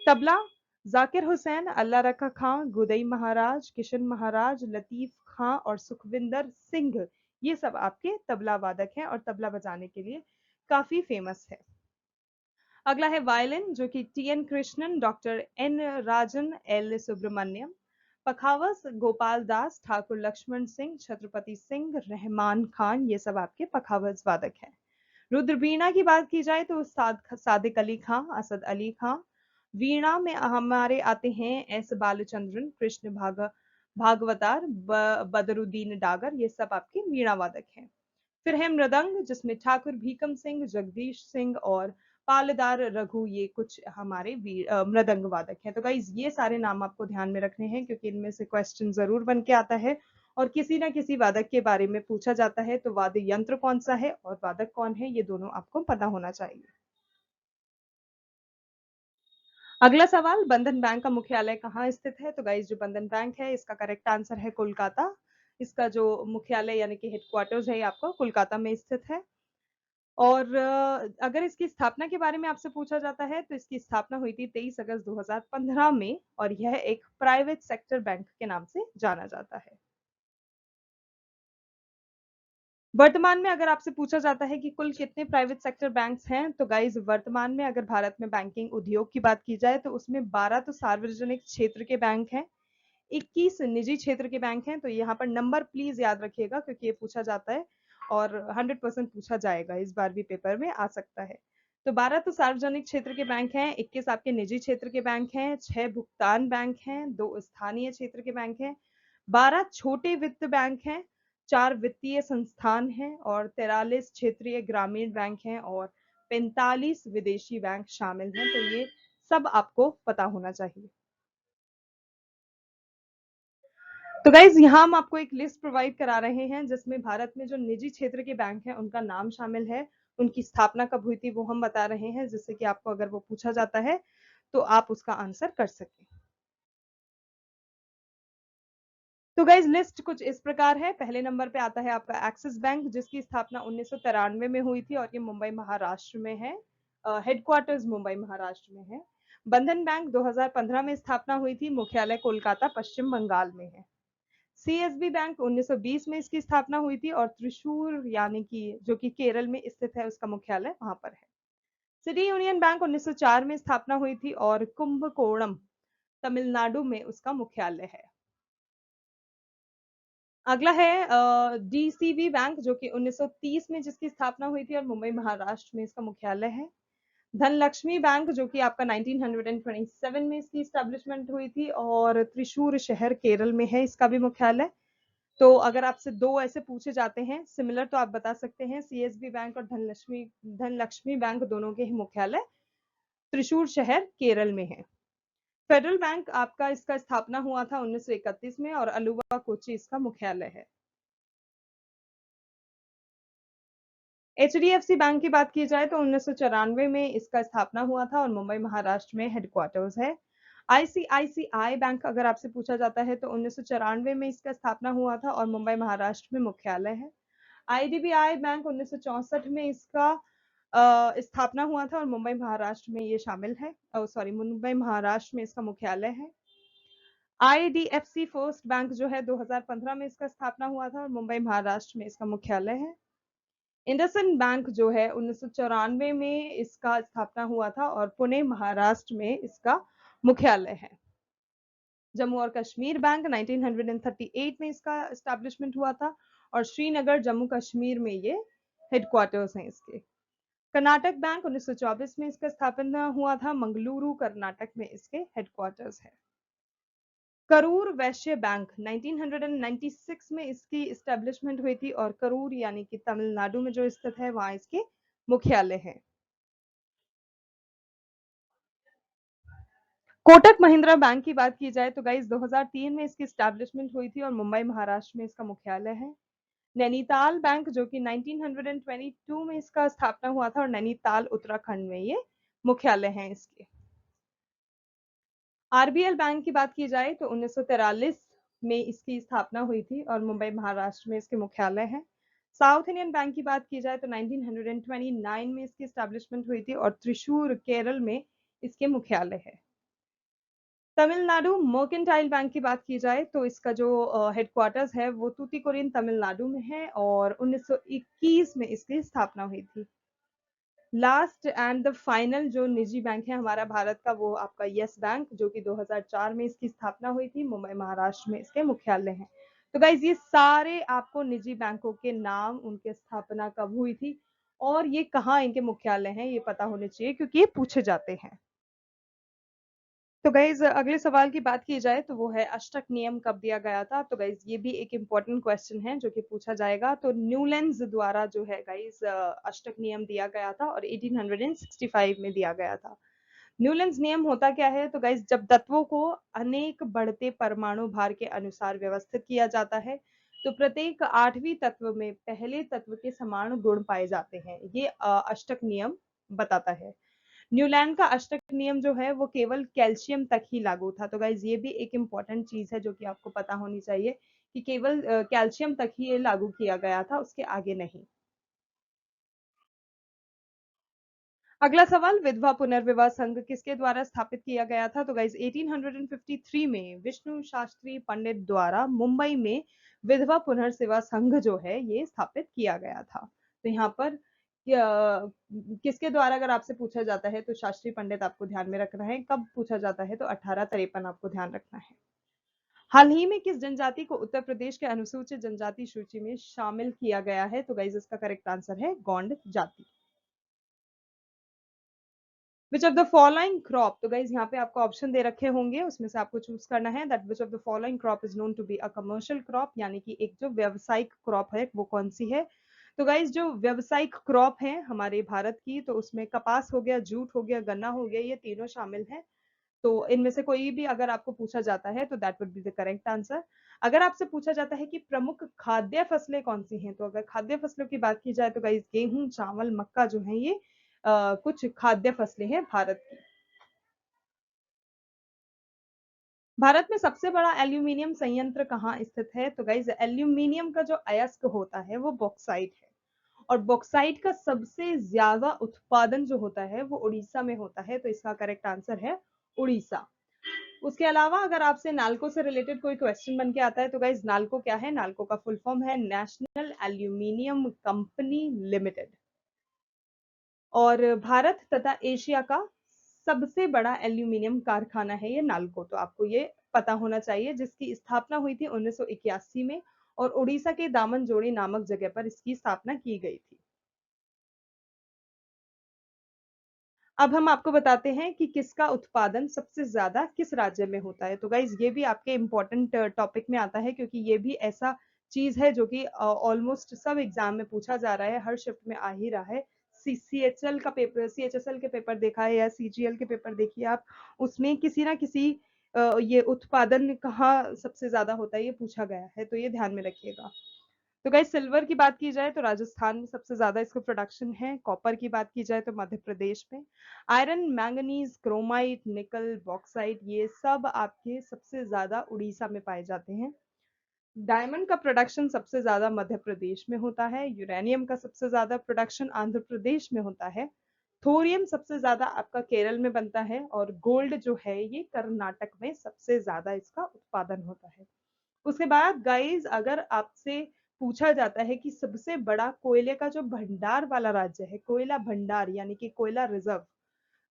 तबला, जाकिर हुसैन, अल्लाह रखा खां, गुदई महाराज, किशन महाराज, लतीफ खां और सुखविंदर सिंह, ये सब आपके तबला वादक हैं और तबला बजाने के लिए काफी फेमस है। अगला है वायलिन, जो कि T N Krishnan, doctor N Rajan, L Subramaniam, पखावज, गोपाल दास, ठाकुर लक्ष्मण सिंह, छत्रपति सिंह, रहमान खान, ये सब आपके पखावज वादक हैं। रुद्र वीणा की बात की जाए तो सादिक अली खां, असद अली खां। वीणा में हमारे आते हैं एस बालचंद्रन, कृष्ण भागवतार, बदरुद्दीन डागर, ये सब आपके वीणा वादक हैं। फिर है मृदंग, जिसमें ठाकुर भीकम सिंह, जगदीश सिंह और पालदार रघु, ये कुछ हमारे मृदंग वादक हैं। तो गाइज ये सारे नाम आपको ध्यान में रखने हैं, क्योंकि इनमें से क्वेश्चन जरूर बन के आता है और किसी ना किसी वादक के बारे में पूछा जाता है। तो वाद्य यंत्र कौन सा है और वादक कौन है, ये दोनों आपको पता होना चाहिए। अगला सवाल, बंधन बैंक का मुख्यालय कहाँ स्थित है? तो गाइज जो बंधन बैंक है इसका करेक्ट आंसर है कोलकाता। इसका जो मुख्यालय यानी कि हेडक्वार्टर्स है आपको कोलकाता में स्थित है। और अगर इसकी स्थापना के बारे में आपसे पूछा जाता है तो इसकी स्थापना हुई थी 23 अगस्त 2015 में और यह एक प्राइवेट सेक्टर बैंक के नाम से जाना जाता है। वर्तमान में अगर आपसे पूछा जाता है कि कुल कितने प्राइवेट सेक्टर बैंक्स हैं, तो गाइज वर्तमान में अगर भारत में बैंकिंग उद्योग की बात की जाए तो उसमें 12 तो सार्वजनिक क्षेत्र के बैंक हैं, 21 निजी क्षेत्र के बैंक हैं। तो यहाँ पर नंबर प्लीज याद रखिएगा, क्योंकि ये पूछा जाता है और 100% पूछा जाएगा, इस बार भी पेपर में आ सकता है। तो 12 तो सार्वजनिक क्षेत्र के बैंक हैं, 21 आपके निजी क्षेत्र के बैंक हैं, 6 भुगतान बैंक हैं, 2 स्थानीय क्षेत्र के बैंक हैं, 12 छोटे वित्त बैंक हैं, 4 वित्तीय संस्थान हैं और 43 क्षेत्रीय ग्रामीण बैंक हैं और 45 विदेशी बैंक शामिल हैं। तो ये सब आपको पता होना चाहिए। तो गाइज यहाँ हम आपको एक लिस्ट प्रोवाइड करा रहे हैं जिसमें भारत में जो निजी क्षेत्र के बैंक हैं उनका नाम शामिल है, उनकी स्थापना कब हुई थी वो हम बता रहे हैं, जिससे कि आपको अगर वो पूछा जाता है तो आप उसका आंसर कर सकें। तो गाइज लिस्ट कुछ इस प्रकार है। पहले नंबर पे आता है आपका एक्सिस बैंक, जिसकी स्थापना 1993 में हुई थी और ये मुंबई महाराष्ट्र में है, हेडक्वार्टर्स मुंबई महाराष्ट्र में है। बंधन बैंक 2015 में स्थापना हुई थी, मुख्यालय कोलकाता पश्चिम बंगाल में है। सीएसबी बैंक 1920 में इसकी स्थापना हुई थी और त्रिशूर यानी कि जो कि केरल में स्थित है उसका मुख्यालय वहां पर है। सिटी यूनियन बैंक 1904 में स्थापना हुई थी और कुंभकोणम तमिलनाडु में उसका मुख्यालय है। अगला है डीसीबी बैंक, जो कि 1930 में जिसकी स्थापना हुई थी और मुंबई महाराष्ट्र में इसका मुख्यालय है। धनलक्ष्मी बैंक, जो कि आपका 1927 में इसकी स्टैब्लिशमेंट हुई थी और त्रिशूर शहर केरल में है इसका भी मुख्यालय। तो अगर आपसे दो ऐसे पूछे जाते हैं सिमिलर तो आप बता सकते हैं, सीएसबी बैंक और धनलक्ष्मी बैंक दोनों के ही मुख्यालय त्रिशूर शहर केरल में है। फेडरल बैंक आपका इसका स्थापना हुआ था 1931 में और अलुवा कोची इसका मुख्यालय है। एचडीएफसी बैंक की बात की जाए तो 1994 में इसका स्थापना हुआ था और मुंबई महाराष्ट्र में हेडक्वार्टर्स है। आईसीआईसीआई बैंक अगर आपसे पूछा जाता है तो 1994 में इसका स्थापना हुआ था और मुंबई महाराष्ट्र में मुख्यालय है। आईडीबीआई बैंक 1964 में इसका स्थापना हुआ था और मुंबई महाराष्ट्र में ये शामिल है, सॉरी मुंबई महाराष्ट्र में इसका मुख्यालय है। आईडीएफसी फर्स्ट बैंक जो है 2015 में इसका स्थापना हुआ था और मुंबई महाराष्ट्र में इसका मुख्यालय है। इंडसइंड बैंक जो है 1994 में इसका स्थापना हुआ था और पुणे महाराष्ट्र में इसका मुख्यालय है। जम्मू और कश्मीर बैंक 1938 में इसका एस्टैब्लिशमेंट हुआ था और श्रीनगर जम्मू कश्मीर में ये हेडक्वार्टर्स हैं इसके। कर्नाटक बैंक 1924 में इसका स्थापना हुआ था, मंगलुरु कर्नाटक में इसके हेडक्वार्टर्स है। करूर वैश्य बैंक 1996 में इसकी एस्टैब्लिशमेंट हुई थी और करूर यानी कि तमिलनाडु में जो स्थित है वहां इसके मुख्यालय है। कोटक महिंद्रा बैंक की बात की जाए तो गाइस 2003 में इसकी एस्टैब्लिशमेंट हुई थी और मुंबई महाराष्ट्र में इसका मुख्यालय है। नैनीताल बैंक जो कि 1922 में इसका स्थापना हुआ था और नैनीताल उत्तराखंड में ये मुख्यालय है इसके। आरबीएल बैंक की बात की जाए तो 1943 में इसकी स्थापना हुई थी और मुंबई महाराष्ट्र में इसके मुख्यालय है। साउथ इंडियन बैंक की बात की जाए तो 1929 में इसकी स्टैब्लिशमेंट हुई थी और त्रिशूर केरल में इसके मुख्यालय है। तमिलनाडु मर्केंटाइल बैंक की बात की जाए तो इसका जो हेडक्वार्टर्स है वो तूतीकोरिन तमिलनाडु में है और 1921 में इसकी स्थापना हुई थी। लास्ट एंड द फाइनल जो निजी बैंक है हमारा भारत का वो आपका यस बैंक, जो कि 2004 में इसकी स्थापना हुई थी, मुंबई महाराष्ट्र में इसके मुख्यालय हैं। तो गाइज ये सारे आपको निजी बैंकों के नाम, उनके स्थापना कब हुई थी और ये कहाँ इनके मुख्यालय हैं ये पता होने चाहिए क्योंकि ये पूछे जाते हैं। तो गाइज अगले सवाल की बात की जाए तो वो है अष्टक नियम कब दिया गया था। तो गाइज ये भी एक इम्पोर्टेंट क्वेश्चन है जो कि पूछा जाएगा। तो न्यूलैंड्स द्वारा जो है गाइज अष्टक नियम दिया गया था और 1865 में दिया गया था। न्यूलैंड्स नियम होता क्या है? तो गाइज जब तत्वों को अनेक बढ़ते परमाणु भार के अनुसार व्यवस्थित किया जाता है तो प्रत्येक 8वीं तत्व में पहले तत्व के समान गुण पाए जाते हैं, ये अष्टक नियम बताता है। न्यूलैंड का अष्टक नियम जो है वो केवल कैल्शियम तक ही लागू था। तो गाइज ये भी एक इंपॉर्टेंट चीज है जो कि आपको पता होनी चाहिए कि केवल कैल्शियम तक ही ये लागू किया गया था, उसके आगे नहीं। अगला सवाल, विधवा पुनर्विवाह संघ किसके द्वारा स्थापित किया गया था? तो गाइज 1853 में विष्णु शास्त्री पंडित द्वारा मुंबई में विधवा पुनर्विवाह संघ जो है ये स्थापित किया गया था। तो यहाँ पर किसके द्वारा अगर आपसे पूछा जाता है तो शास्त्री पंडित आपको ध्यान में रखना है। कब पूछा जाता है तो 1853 आपको ध्यान रखना है। हाल ही में किस जनजाति को उत्तर प्रदेश के अनुसूचित जनजाति सूची में शामिल किया गया है? तो गाइज इसका करेक्ट आंसर है गोंड जाति। विच ऑफ द फॉलोइंग क्रॉप, तो गाइज यहाँ पे आपको ऑप्शन दे रखे होंगे उसमें से आपको चूज करना है that which of the following crop is known to be a commercial crop, यानी कि एक जो व्यावसायिक क्रॉप है वो कौन सी है। तो गाइज जो व्यावसायिक क्रॉप है हमारे भारत की तो उसमें कपास हो गया, जूट हो गया, गन्ना हो गया, ये तीनों शामिल है। तो इनमें से कोई भी अगर आपको पूछा जाता है तो that would be the correct answer. अगर आपसे पूछा जाता है कि प्रमुख खाद्य फसलें कौन सी हैं तो अगर खाद्य फसलों की बात की जाए तो गाइस गेहूं, चावल, मक्का जो है ये कुछ खाद्य फसलें हैं भारत की। भारत में सबसे बड़ा एल्यूमिनियम संयंत्र कहाँ स्थित है? तो गाइज एल्यूमिनियम का जो अयस्क होता है वो बॉक्साइट है और बॉक्साइट का सबसे ज्यादा उत्पादन जो होता है वो उड़ीसा में होता है, तो इसका करेक्ट आंसर है उड़ीसा। उसके अलावा अगर आपसे नालको से रिलेटेड कोई क्वेश्चन बन के आता है तो गाइज नालको क्या है? नालको का फुल फॉर्म है नेशनल एल्यूमिनियम कंपनी लिमिटेड। और भारत तथा एशिया का सबसे बड़ा एल्यूमिनियम कारखाना है ये नालको, तो आपको ये पता होना चाहिए, जिसकी स्थापना हुई थी 1981 में और उड़ीसा के दामनजोड़ी नामक जगह पर इसकी स्थापना की गई थी। अब हम आपको बताते हैं कि किसका उत्पादन सबसे ज्यादा किस राज्य में होता है। तो गाइज ये भी आपके इम्पोर्टेंट टॉपिक में आता है, क्योंकि ये भी ऐसा चीज है जो कि ऑलमोस्ट सब एग्जाम में पूछा जा रहा है, हर शिफ्ट में आ ही रहा है। सीएचएल का पेपर, सीएचएसएल के पेपर देखा है या सीजीएल के पेपर देखिए आप, उसमें किसी ना किसी ये उत्पादन कहाँ सबसे ज्यादा होता है ये पूछा गया है, तो ये ध्यान में रखिएगा। तो गाइस सिल्वर की बात की जाए तो राजस्थान में सबसे ज्यादा इसका प्रोडक्शन है। कॉपर की बात की जाए तो मध्य प्रदेश में। आयरन, मैंगनीज, क्रोमाइट, निकल, बॉक्साइट, ये सब आपके सबसे ज्यादा उड़ीसा में पाए जाते हैं। डायमंड का प्रोडक्शन सबसे ज्यादा मध्य प्रदेश में होता है। यूरेनियम का सबसे ज्यादा प्रोडक्शन आंध्र प्रदेश में होता है। थोरियम सबसे ज्यादा आपका केरल में बनता है और गोल्ड जो है ये कर्नाटक में सबसे ज्यादा इसका उत्पादन होता है। उसके बाद गाइज अगर आपसे पूछा जाता है कि सबसे बड़ा कोयले का जो भंडार वाला राज्य है, कोयला भंडार यानी कि कोयला रिजर्व,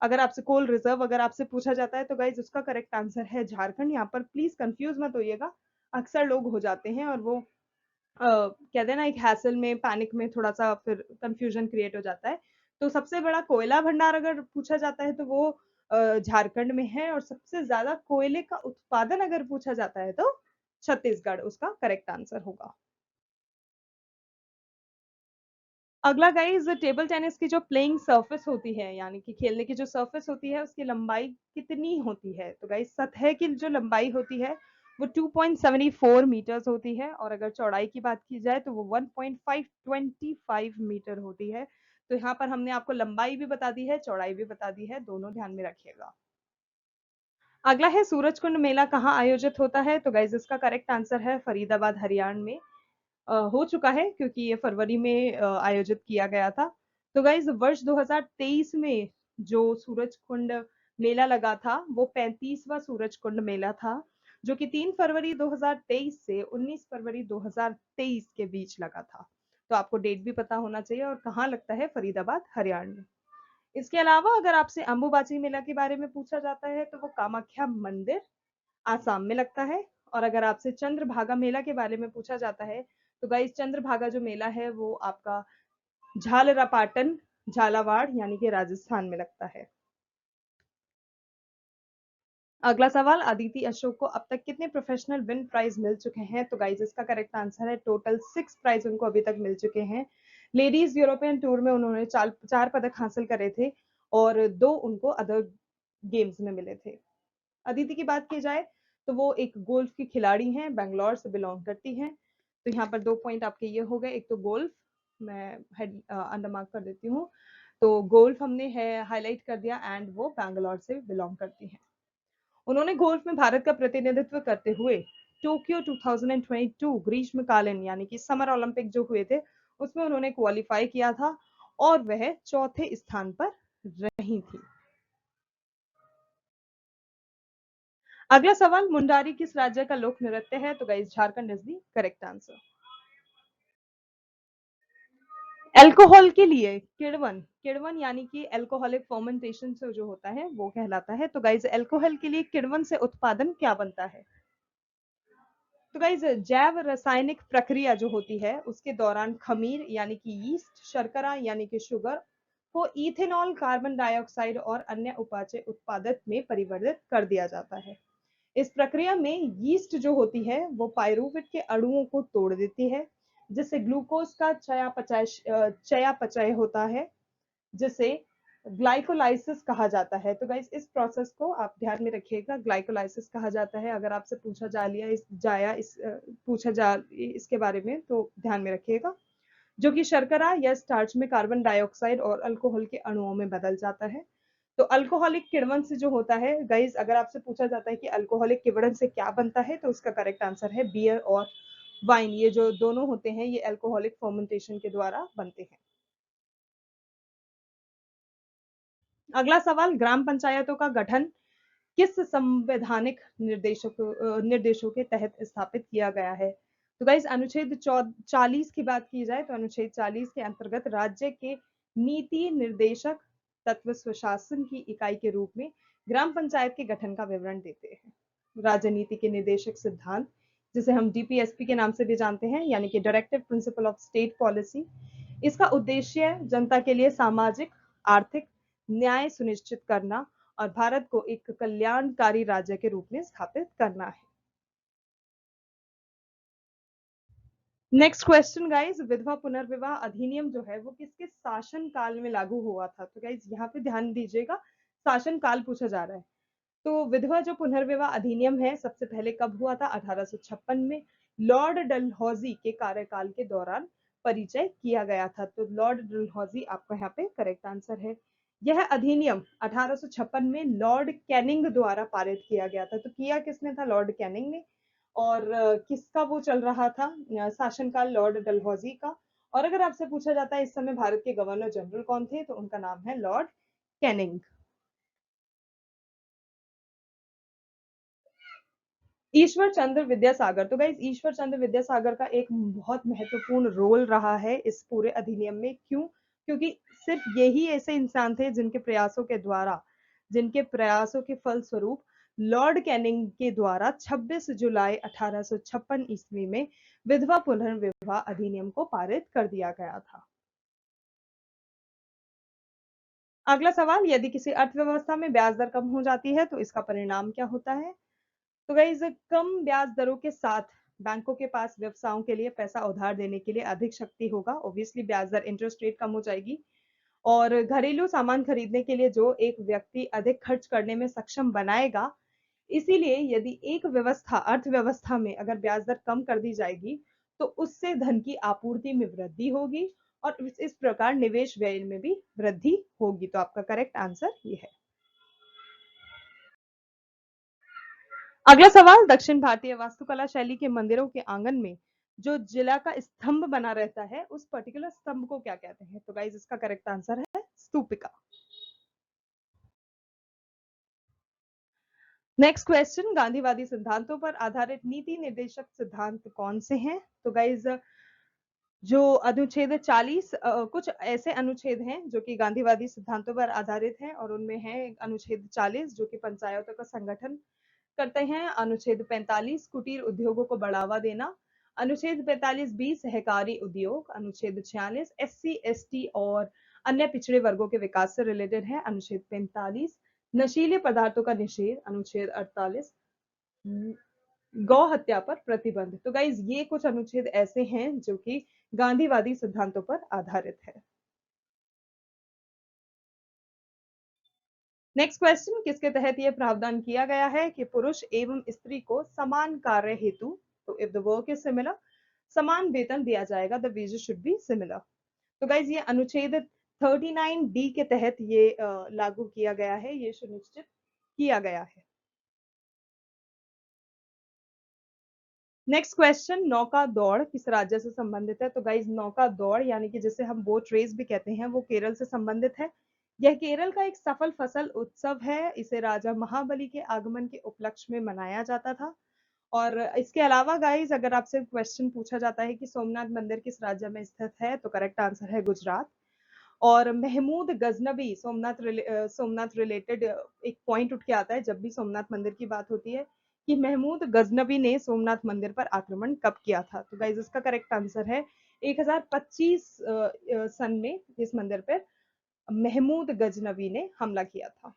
अगर आपसे कोल रिजर्व अगर आपसे पूछा जाता है तो गाइज उसका करेक्ट आंसर है झारखंड। यहाँ पर प्लीज कंफ्यूज मत होइएगा, अक्सर लोग हो जाते हैं और वो कहते हैं ना एक हैसल में पैनिक में थोड़ा सा फिर कंफ्यूजन क्रिएट हो जाता है। तो सबसे बड़ा कोयला भंडार अगर पूछा जाता है तो वो झारखंड में है, और सबसे ज्यादा कोयले का उत्पादन अगर पूछा जाता है तो छत्तीसगढ़ उसका करेक्ट आंसर होगा। अगला गाइज टेबल टेनिस की जो प्लेइंग सरफेस होती है, यानी कि खेलने की जो सरफेस होती है उसकी लंबाई कितनी होती है। तो गाइज सतह की जो लंबाई होती है वो 2.74 मीटर्स होती है, और अगर चौड़ाई की बात की जाए तो वो 1.525 मीटर होती है। तो यहाँ पर हमने आपको लंबाई भी बता दी है, चौड़ाई भी बता दी है, दोनों ध्यान में रखिएगा। अगला है सूरजकुंड मेला कहाँ आयोजित होता है। तो गाइज इसका करेक्ट आंसर है फरीदाबाद हरियाणा में। हो चुका है क्योंकि ये फरवरी में आयोजित किया गया था। तो गाइज वर्ष 2023 में जो सूरज कुंड मेला लगा था वो 35वां सूरज कुंड मेला था, जो कि 3 फरवरी 2023 से 19 फरवरी 2023 के बीच लगा था। तो आपको डेट भी पता होना चाहिए, और कहाँ लगता है, फरीदाबाद हरियाणा में। इसके अलावा अगर आपसे अंबुबाची मेला के बारे में पूछा जाता है तो वो कामाख्या मंदिर आसाम में लगता है। और अगर आपसे चंद्रभागा मेला के बारे में पूछा जाता है तो गाइस चंद्रभागा जो मेला है वो आपका झालरापाटन, झालावाड़ यानी कि राजस्थान में लगता है। अगला सवाल, अदिति अशोक को अब तक कितने प्रोफेशनल विन प्राइज मिल चुके हैं। तो गाइस इसका करेक्ट आंसर है टोटल 6 प्राइज उनको अभी तक मिल चुके हैं। लेडीज यूरोपियन टूर में उन्होंने 4 पदक हासिल करे थे और 2 उनको अदर गेम्स में मिले थे। अदिति की बात की जाए तो वो एक गोल्फ की खिलाड़ी हैं, बैंगलोर से बिलोंग करती हैं। तो यहाँ पर 2 पॉइंट आपके ये हो गए, एक तो गोल्फ, मैं हेड अंडर मार्क कर देती हूँ, तो गोल्फ हमने है हाईलाइट कर दिया, एंड वो बैंगलोर से बिलोंग करती हैं। उन्होंने गोल्फ में भारत का प्रतिनिधित्व करते हुए टोक्यो 2022 ग्रीष्मकालीन यानी कि समर ओलंपिक जो हुए थे उसमें उन्होंने क्वालिफाई किया था, और वह चौथे स्थान पर रही थी। अगला सवाल, मुंडारी किस राज्य का लोक नृत्य है। तो guys Jharkhand is the correct answer. Alcohol के लिए किड़वन, किड़वन यानी कि अल्कोहलिक फर्मेंटेशन से जो होता है वो कहलाता है। तो गाइस अल्कोहल के लिए किड़वन से उत्पादन क्या बनता है। तो गाइस जैव रासायनिक प्रक्रिया जो होती है उसके दौरान खमीर यानी कि यीस्ट, शर्करा यानी कि शुगर को इथेनॉल, कार्बन डाइऑक्साइड और अन्य उपाचय उत्पादक में परिवर्तित कर दिया जाता है। इस प्रक्रिया में यीस्ट जो होती है वो पायरुवेट के अणुओं को तोड़ देती है, जिससे ग्लूकोज का चयापचय होता है, जिसे ग्लाइकोलाइसिस कहा जाता है। तो गाइस इस प्रोसेस को आप ध्यान में रखिएगा, ग्लाइकोलाइसिस कहा जाता है। अगर आपसे पूछा जा लिया इस जाया इस पूछा जा इसके बारे में तो ध्यान में रखिएगा, जो कि शर्करा या स्टार्च में कार्बन डाइऑक्साइड और अल्कोहल के अणुओं में बदल जाता है। तो अल्कोहलिक किण्वन से जो होता है गाइज, अगर आपसे पूछा जाता है कि अल्कोहलिक किण्वन से क्या बनता है तो उसका करेक्ट आंसर है बियर और वाइन। ये जो दोनों होते हैं ये अल्कोहलिक फर्मेंटेशन के द्वारा बनते हैं। अगला सवाल, ग्राम पंचायतों का गठन किस संवैधानिक निर्देशों के तहत स्थापित किया गया है। तो गाइज अनुच्छेद 40 की बात की जाए तो अनुच्छेद 40 के अंतर्गत राज्य के नीति निर्देशक तत्व स्वशासन की इकाई के रूप में ग्राम पंचायत के गठन का विवरण देते हैं। राजनीति के निर्देशक सिद्धांत, जिसे हम डीपीएसपी के नाम से भी जानते हैं, यानी कि directive principle of state policy, इसका उद्देश्य जनता के लिए सामाजिक आर्थिक न्याय सुनिश्चित करना और भारत को एक कल्याणकारी राज्य के रूप में स्थापित करना है। नेक्स्ट क्वेश्चन गाइज, विधवा पुनर्विवाह अधिनियम जो है वो किसके शासन काल में लागू हुआ था? तो गाइज यहाँ पे ध्यान दीजिएगा, शासन काल पूछा जा रहा है। तो विधवा जो पुनर्विवाह अधिनियम है सबसे पहले कब हुआ था? 1856 में लॉर्ड डलहौजी के कार्यकाल के दौरान परिचय किया गया था। तो लॉर्ड डलहौजी आपका यहाँ पे करेक्ट आंसर है। यह अधिनियम 1856 में लॉर्ड कैनिंग द्वारा पारित किया गया था। तो किया किसने था? लॉर्ड कैनिंग ने। और किसका वो चल रहा था शासनकाल? लॉर्ड डलहौजी का। और अगर आपसे पूछा जाता है इस समय भारत के गवर्नर जनरल कौन थे, तो उनका नाम है लॉर्ड कैनिंग। ईश्वर चंद्र विद्यासागर, तो गाइज ईश्वर चंद्र विद्यासागर का एक बहुत महत्वपूर्ण रोल रहा है इस पूरे अधिनियम में। क्यों? क्योंकि सिर्फ यही ऐसे इंसान थे जिनके प्रयासों के फलस्वरूप लॉर्ड कैनिंग के द्वारा 26 जुलाई 1856 ईस्वी में विधवा पुनर्विवाह अधिनियम को पारित कर दिया गया था। अगला सवाल, यदि किसी अर्थव्यवस्था में ब्याज दर कम हो जाती है तो इसका परिणाम क्या होता है? तो गाइज कम ब्याज दरों के साथ बैंकों के पास व्यवसायों के लिए पैसा उधार देने के लिए अधिक शक्ति होगा। ऑब्वियसली ब्याज दर, इंटरेस्ट रेट कम हो जाएगी। और घरेलू सामान खरीदने के लिए जो एक व्यक्ति अधिक खर्च करने में सक्षम बनाएगा, इसीलिए यदि एक व्यवस्था, अर्थव्यवस्था में अगर ब्याज दर कम कर दी जाएगी तो उससे धन की आपूर्ति में वृद्धि होगी और इस प्रकार निवेश व्यय में भी वृद्धि होगी। तो आपका करेक्ट आंसर ये है। अगला सवाल, दक्षिण भारतीय वास्तुकला शैली के मंदिरों के आंगन में जो जिला का स्तंभ बना रहता है उस पर्टिकुलर स्तंभ को क्या कहते हैं? तो गाइज इसका करेक्ट आंसर है स्तूपिका। नेक्स्ट क्वेश्चन, गांधीवादी सिद्धांतों पर आधारित नीति निर्देशक सिद्धांत कौन से हैं? तो गाइज जो अनुच्छेद 40, कुछ ऐसे अनुच्छेद हैं जो कि गांधीवादी सिद्धांतों पर आधारित हैं और उनमें है अनुच्छेद 40 जो कि पंचायतों का संगठन करते हैं, अनुच्छेद 45 कुटीर उद्योगों को बढ़ावा देना, अनुच्छेद 45B सहकारी उद्योग, अनुच्छेद 46 SC ST और अन्य पिछड़े वर्गों के विकास से रिलेटेड है, अनुच्छेद 45 नशीले पदार्थों का निषेध, अनुच्छेद 48 गौ हत्या पर प्रतिबंध। तो गाइज ये कुछ अनुच्छेद ऐसे हैं जो कि गांधीवादी सिद्धांतों पर आधारित है। नेक्स्ट क्वेश्चन, किसके तहत यह प्रावधान किया गया है कि पुरुष एवं स्त्री को समान कार्य हेतु, तो if the work is similar, समान वेतन दिया जाएगा, the wages should be similar. तो गाइज ये अनुच्छेद 39D के तहत ये लागू किया गया है, ये सुनिश्चित किया गया है। नेक्स्ट क्वेश्चन, नौका दौड़ किस राज्य से संबंधित है? तो गाइज नौका दौड़ यानी कि जिसे हम बोट रेस भी कहते हैं वो केरल से संबंधित है। यह केरल का एक सफल फसल उत्सव है। इसे राजा महाबली के आगमन के उपलक्ष्य में मनाया जाता था। और इसके अलावा गाइज अगर आपसे क्वेश्चन पूछा जाता है कि सोमनाथ मंदिर किस राज्य में स्थित है, तो करेक्ट आंसर है गुजरात। और महमूद गजनबी, सोमनाथ रिलेटेड एक पॉइंट उठ के आता है जब भी सोमनाथ मंदिर की बात होती है कि महमूद गजनबी ने सोमनाथ मंदिर पर आक्रमण कब किया था? तो गाइज इसका करेक्ट आंसर है 1025 सन में इस मंदिर पर महमूद गजनबी ने हमला किया था।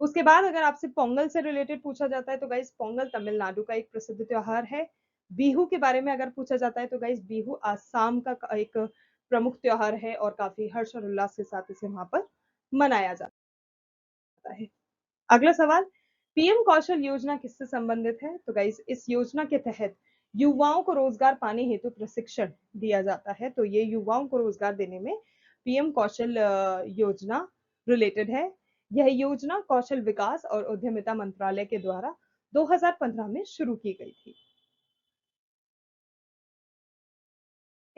उसके बाद अगर आपसे पोंगल से रिलेटेड पूछा जाता है तो गाइज पोंगल तमिलनाडु का एक प्रसिद्ध त्योहार है। बिहू के बारे में अगर पूछा जाता है तो गाइज बिहू आसाम का एक प्रमुख त्योहार है और काफी हर्ष और उल्लास के साथ इसे वहां पर मनाया जाता है। अगला सवाल, पीएम कौशल योजना किससे संबंधित है? तो गाइज इस योजना के तहत युवाओं को रोजगार पाने हेतु प्रशिक्षण दिया जाता है। तो ये युवाओं को रोजगार देने में पीएम कौशल योजना रिलेटेड है। यह योजना कौशल विकास और उद्यमिता मंत्रालय के द्वारा 2015 में शुरू की गई थी।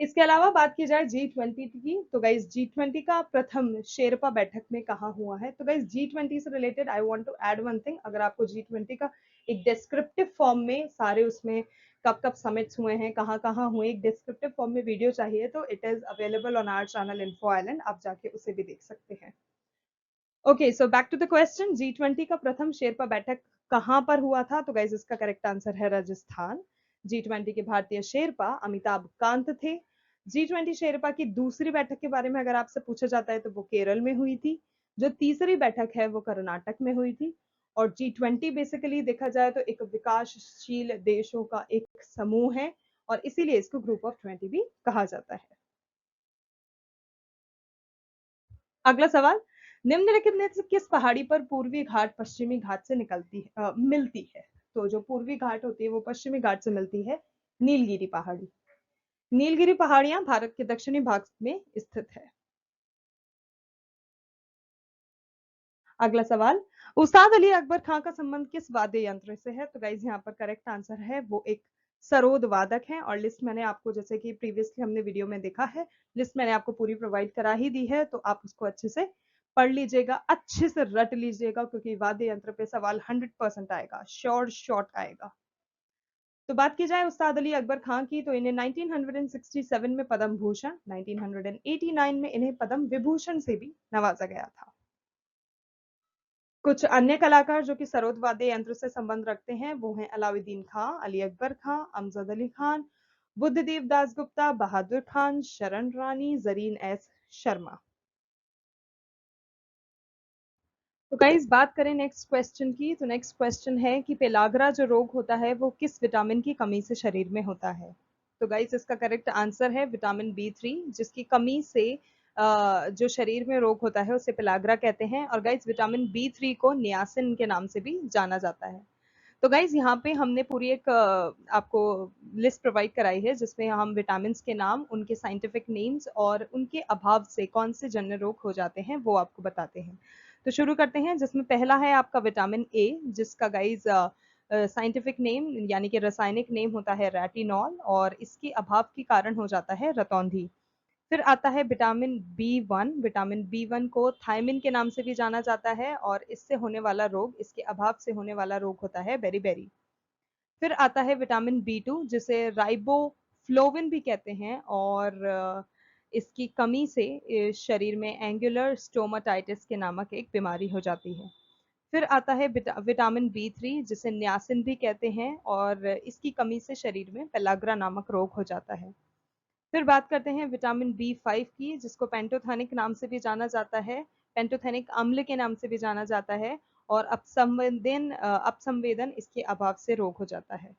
इसके अलावा बात की जाए G20 की, तो गाइज G20 का प्रथम शेरपा बैठक में कहाँ हुआ है? तो गाइज G20 से related I want to add one thing, अगर आपको G20 का एक डिस्क्रिप्टिव फॉर्म में सारे उसमें कब कब समिट्स हुए हैं, कहाँ कहाँ हुए, एक डिस्क्रिप्टिव फॉर्म में वीडियो चाहिए तो it is available on our channel Info Island, आप जाके उसे भी देख सकते हैं। Okay, so back to the question, G20 का प्रथम शेरपा बैठक कहाँ पर हुआ था? तो गाइज इसका करेक्ट आंसर है राजस्थान। G20 के भारतीय शेरपा अमिताभ कांत थे। G20 शेरपा की दूसरी बैठक के बारे में अगर आपसे पूछा जाता है तो वो केरल में हुई थी। जो तीसरी बैठक है वो कर्नाटक में हुई थी। और G20 बेसिकली देखा जाए तो एक विकासशील देशों का एक समूह है और इसीलिए इसको ग्रुप ऑफ 20 भी कहा जाता है। अगला सवाल, निम्नलिखित में से किस पहाड़ी पर पूर्वी घाट पश्चिमी घाट से मिलती है? तो जो पूर्वी घाट होती है वो पश्चिमी घाट से मिलती है, नीलगिरी पहाड़ी। नीलगिरी पहाड़ियां भारत के दक्षिणी भाग में स्थित है। अगला सवाल, उस्ताद अली अकबर खां का संबंध किस वाद्य यंत्र से है? तो गाइज यहाँ पर करेक्ट आंसर है वो एक सरोद वादक है। और लिस्ट मैंने आपको, जैसे कि प्रीवियसली हमने वीडियो में देखा है, लिस्ट मैंने आपको पूरी प्रोवाइड करा ही दी है, तो आप उसको अच्छे से पढ़ लीजिएगा, अच्छे से रट लीजिएगा, क्योंकि वाद्य यंत्र पे सवाल 100% आएगा, श्योर शॉट आएगा। तो बात की जाए उस्ताद अली अकबर खां की, तो इन्हें 1967 में पद्म भूषण, 1989 में इन्हें पद्म विभूषण से भी नवाजा गया था। कुछ अन्य कलाकार जो कि सरोद वाद्य यंत्र से संबंध रखते हैं वो हैं अलाउद्दीन खां, अली अकबर खां, अमजद अली खान, बुद्धदेव दास गुप्ता, बहादुर खान, शरण रानी, जरीन एस शर्मा। तो गाइस बात करें नेक्स्ट क्वेश्चन की, तो नेक्स्ट क्वेश्चन है कि पेलाग्रा जो रोग होता है वो किस विटामिन की कमी से शरीर में होता है? तो गाइस इसका करेक्ट आंसर है विटामिन B3, जिसकी कमी से जो शरीर में रोग होता है उसे पेलाग्रा कहते हैं। और गाइस विटामिन B3 को नियासिन के नाम से भी जाना जाता है। तो गाइज यहाँ पे हमने पूरी एक आपको लिस्ट प्रोवाइड कराई है जिसमें हम विटामिन के नाम, उनके साइंटिफिक नेम्स और उनके अभाव से कौन से जन्य रोग हो जाते हैं वो आपको बताते हैं। तो शुरू करते हैं, जिसमें पहला है आपका विटामिन ए, जिसका गाइज साइंटिफिक नेम यानी कि रासायनिक नेम होता है रेटिनॉल, और इसके अभाव के कारण हो जाता है रतौंधी। फिर आता है विटामिन B1। विटामिन B1 को थायमिन के नाम से भी जाना जाता है और इससे होने वाला रोग, इसके अभाव से होने वाला रोग होता है बेरीबेरी। फिर आता है विटामिन B2 जिसे राइबोफ्लोविन भी कहते हैं, और इसकी कमी से शरीर में एंगुलर स्टोमाटाइटिस के नामक एक बीमारी हो जाती है। फिर आता है विटामिन B3 जिसे न्यासिन भी कहते हैं, और इसकी कमी से शरीर में पेलाग्रा नामक रोग हो जाता है। फिर बात करते हैं विटामिन B5 की, जिसको पेंटोथेनिक नाम से भी जाना जाता है, पेंटोथेनिक अम्ल के नाम से भी जाना जाता है, और अपसंवेदन इसके अभाव से रोग हो जाता है।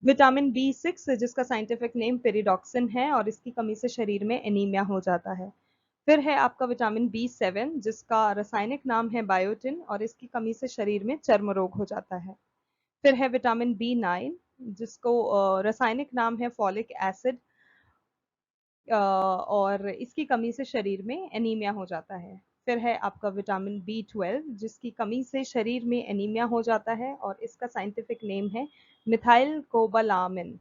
विटामिन B6 जिसका साइंटिफिक नेम पेरिडॉक्सिन है, और इसकी कमी से शरीर में एनीमिया हो जाता है। फिर है आपका विटामिन B7 जिसका रासायनिक नाम है बायोटिन, और इसकी कमी से शरीर में चर्म रोग हो जाता है। फिर है विटामिन B9 जिसको रासायनिक नाम है फॉलिक एसिड, और इसकी कमी से शरीर में एनीमिया हो जाता है। फिर है आपका विटामिन B12 जिसकी कमी से शरीर में एनीमिया हो जाता है, और इसका साइंटिफिक नेम है methyl cobalamin.